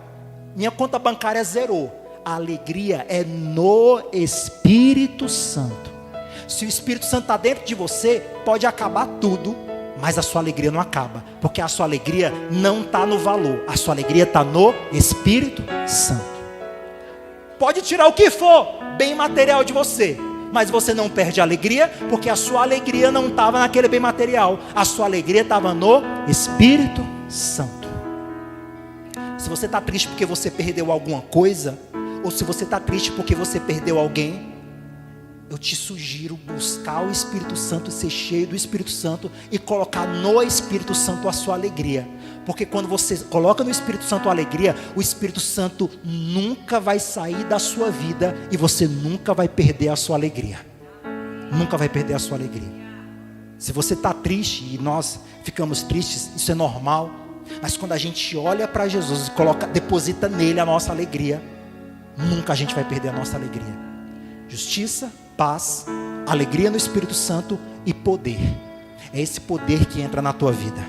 Minha conta bancária zerou. A alegria é no Espírito Santo. Se o Espírito Santo está dentro de você, pode acabar tudo, mas a sua alegria não acaba, porque a sua alegria não está no valor, a sua alegria está no Espírito Santo. Pode tirar o que for, bem material de você, mas você não perde a alegria, porque a sua alegria não estava naquele bem material, a sua alegria estava no Espírito Santo. Se você está triste porque você perdeu alguma coisa, ou se você está triste porque você perdeu alguém, eu te sugiro buscar o Espírito Santo, ser cheio do Espírito Santo e colocar no Espírito Santo a sua alegria. Porque quando você coloca no Espírito Santo a alegria, o Espírito Santo nunca vai sair da sua vida e você nunca vai perder a sua alegria. Nunca vai perder a sua alegria. Se você está triste e nós ficamos tristes, isso é normal. Mas quando a gente olha para Jesus e deposita nele a nossa alegria, nunca a gente vai perder a nossa alegria. Justiça, paz, alegria no Espírito Santo e poder. É esse poder que entra na tua vida.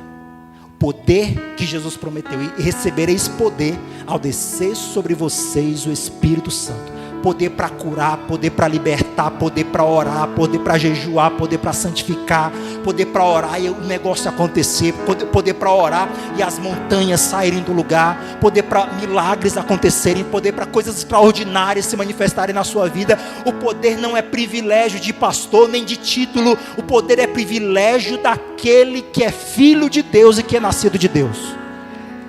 O poder que Jesus prometeu. E recebereis poder ao descer sobre vocês o Espírito Santo. Poder para curar, poder para libertar, poder para orar, poder para jejuar, poder para santificar, poder para orar e o negócio acontecer, poder para orar e as montanhas saírem do lugar, poder para milagres acontecerem, poder para coisas extraordinárias se manifestarem na sua vida. O poder não é privilégio de pastor nem de título, o poder é privilégio daquele que é filho de Deus e que é nascido de Deus.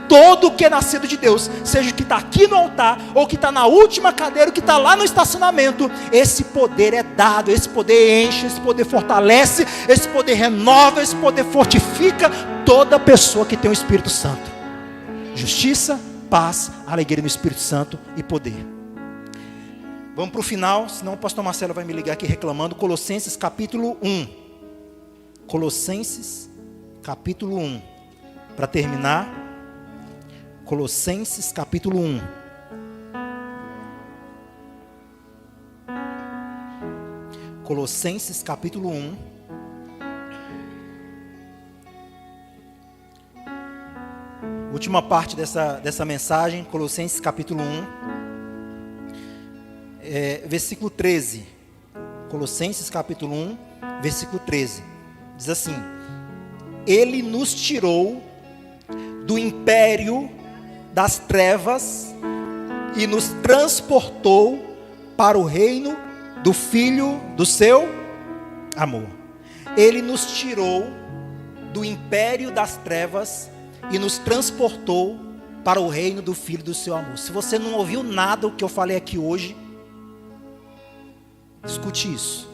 Todo que é nascido de Deus, seja o que está aqui no altar, ou que está na última cadeira, ou que está lá no estacionamento, esse poder é dado, esse poder enche, esse poder fortalece, esse poder renova, esse poder fortifica toda pessoa que tem o Espírito Santo. Justiça, paz, alegria no Espírito Santo e poder. Vamos para o final, senão o pastor Marcelo vai me ligar aqui reclamando. Colossenses capítulo 1. Colossenses capítulo 1. Para terminar, Colossenses capítulo 1. Colossenses capítulo 1. Última parte dessa mensagem, Colossenses capítulo 1. Versículo 13. Colossenses capítulo 1, versículo 13. Diz assim: Ele nos tirou do império das trevas e nos transportou para o reino do Filho do seu amor. Ele nos tirou do império das trevas e nos transportou para o reino do Filho do seu amor. Se você não ouviu nada do que eu falei aqui hoje, escute isso.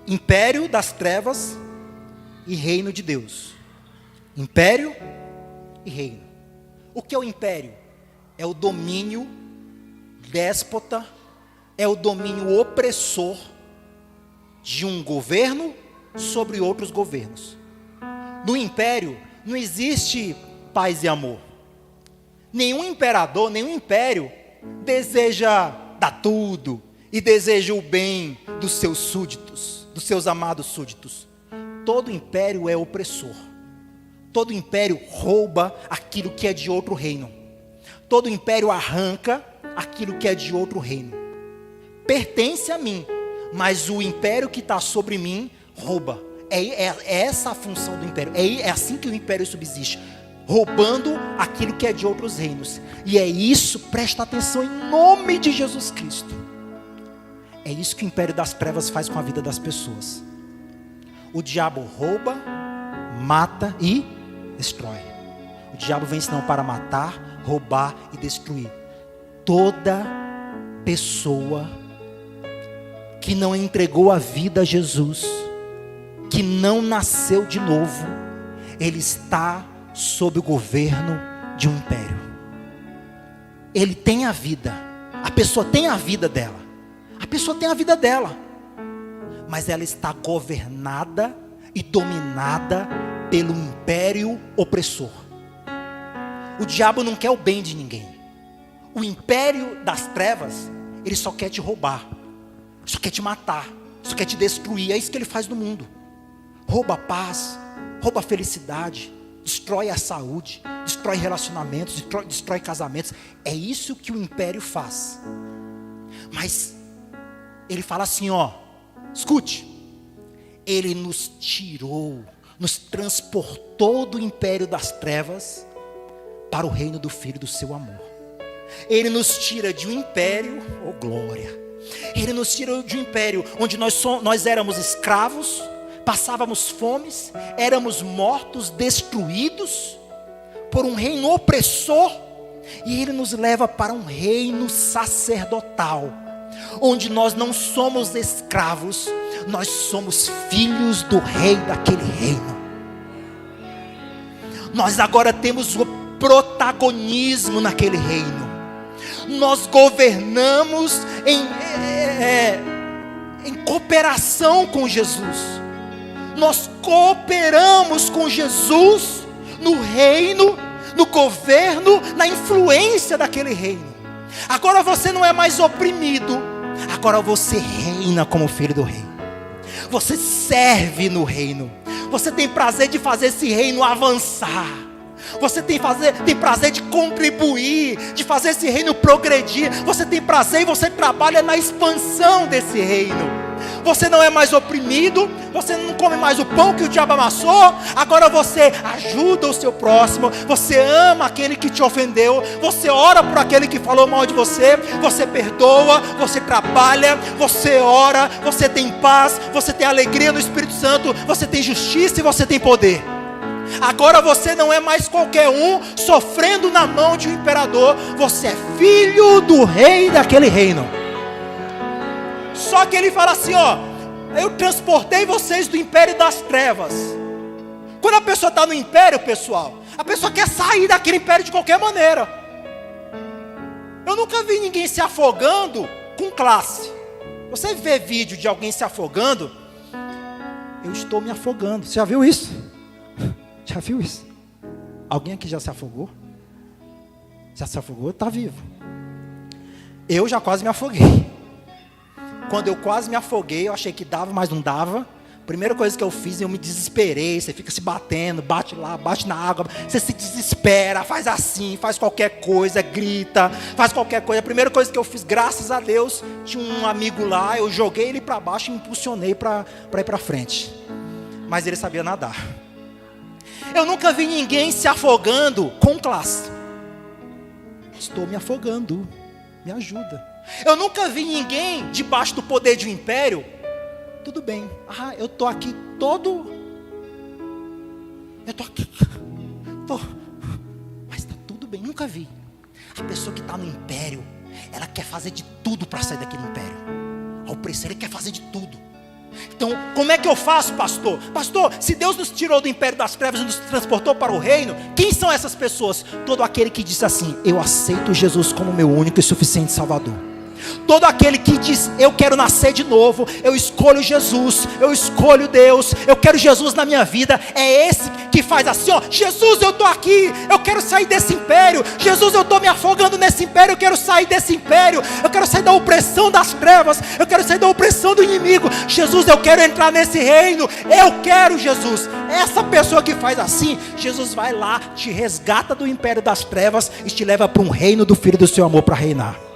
Império das trevas e reino de Deus. Império e reino. O que é o império? É o domínio déspota, é o domínio opressor de um governo sobre outros governos. No império não existe paz e amor. Nenhum imperador, nenhum império deseja dar tudo. e deseja o bem dos seus súditos, dos seus amados súditos. Todo império é opressor. Todo império rouba aquilo que é de outro reino. Todo império arranca aquilo que é de outro reino. Pertence a mim, mas o império que está sobre mim rouba. É essa a função do império. É assim que o império subsiste, roubando aquilo que é de outros reinos. E é isso, presta atenção em nome de Jesus Cristo. É isso que o império das trevas faz com a vida das pessoas. O diabo rouba, mata e destrói. O diabo vem senão para matar, roubar e destruir. Toda pessoa que não entregou a vida a Jesus, que não nasceu de novo, ele está sob o governo de um império. Ele tem a vida, a pessoa tem a vida dela, a pessoa tem a vida dela, mas ela está governada e dominada pelo império opressor. O diabo não quer o bem de ninguém. O império das trevas, ele só quer te roubar, só quer te matar, só quer te destruir. É isso que ele faz no mundo. Rouba a paz, rouba a felicidade, destrói a saúde, destrói relacionamentos, destrói casamentos. É isso que o império faz. Mas ele fala assim, ó, escute, ele nos tirou, nos transportou do império das trevas para o reino do Filho do seu amor. Ele nos tira de um império, oh glória, ele nos tira de um império onde nós éramos escravos, passávamos fomes, éramos mortos, destruídos por um reino opressor, e ele nos leva para um reino sacerdotal, onde nós não somos escravos, nós somos filhos do rei daquele reino. Nós agora temos o protagonismo naquele reino. Nós governamos em cooperação com Jesus. Nós cooperamos com Jesus no reino, no governo, na influência daquele reino. Agora você não é mais oprimido, agora você reina como filho do rei. Você serve no reino. Você tem prazer de fazer esse reino avançar. Você tem prazer de contribuir, de fazer esse reino progredir. Você tem prazer e você trabalha na expansão desse reino. Você não é mais oprimido, você não come mais o pão que o diabo amassou. Agora você ajuda o seu próximo, você ama aquele que te ofendeu, você ora por aquele que falou mal de você, você perdoa, você trabalha, você ora, você tem paz, você tem alegria no Espírito Santo, você tem justiça e você tem poder. Agora você não é mais qualquer um sofrendo na mão de um imperador, você é filho do rei daquele reino. Só que ele fala assim, ó, eu transportei vocês do império das trevas. Quando a pessoa está no império, pessoal, a pessoa quer sair daquele império de qualquer maneira. Eu nunca vi ninguém se afogando com classe. Você vê vídeo de alguém se afogando, eu estou me afogando. Você já viu isso? Já viu isso? Alguém aqui já se afogou? Já se afogou? Está vivo. Eu já quase me afoguei. Quando eu quase me afoguei, eu achei que dava, mas não dava. Primeira coisa que eu fiz, eu me desesperei. Você fica se batendo, bate lá, bate na água. Você se desespera, faz assim, faz qualquer coisa, grita, faz qualquer coisa. A primeira coisa que eu fiz, graças a Deus, tinha um amigo lá, eu joguei ele para baixo e impulsionei para ir para frente. Mas ele sabia nadar. Eu nunca vi ninguém se afogando com classe. Estou me afogando, me ajuda. Eu nunca vi ninguém debaixo do poder de um império. Tudo bem, eu estou aqui todo. Eu estou aqui. Mas está tudo bem, nunca vi. A pessoa que está no império, ela quer fazer de tudo para sair daquele império. A opressão, ele quer fazer de tudo. Então, como é que eu faço, pastor? Pastor, se Deus nos tirou do império das trevas e nos transportou para o reino, quem são essas pessoas? Todo aquele que diz assim, eu aceito Jesus como meu único e suficiente Salvador. Todo aquele que diz, eu quero nascer de novo, eu escolho Jesus, eu escolho Deus, eu quero Jesus na minha vida, é esse que faz assim, ó, Jesus, eu estou aqui, eu quero sair desse império, Jesus, eu estou me afogando nesse império, eu quero sair desse império, eu quero sair da opressão das trevas, eu quero sair da opressão do inimigo, Jesus, eu quero entrar nesse reino, eu quero Jesus. Essa pessoa que faz assim, Jesus vai lá, te resgata do império das trevas e te leva para um reino do Filho do seu amor para reinar.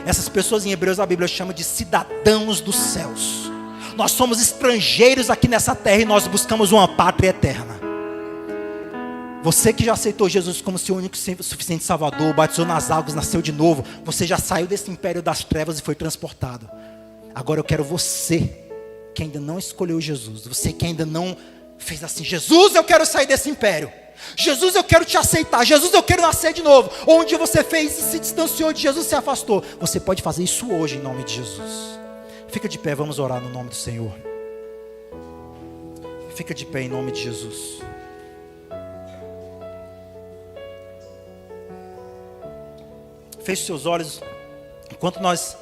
Essas pessoas em Hebreus a Bíblia chama de cidadãos dos céus. Nós somos estrangeiros aqui nessa terra e nós buscamos uma pátria eterna. Você que já aceitou Jesus como seu único e suficiente Salvador, batizou nas águas, nasceu de novo, você já saiu desse império das trevas e foi transportado. Agora eu quero você que ainda não escolheu Jesus, você que ainda não fez assim, Jesus, eu quero sair desse império, Jesus, eu quero te aceitar, Jesus, eu quero nascer de novo. Ou um dia você fez e se distanciou de Jesus, se afastou, você pode fazer isso hoje em nome de Jesus. Fica de pé, vamos orar no nome do Senhor. Fica de pé em nome de Jesus. Feche seus olhos enquanto nós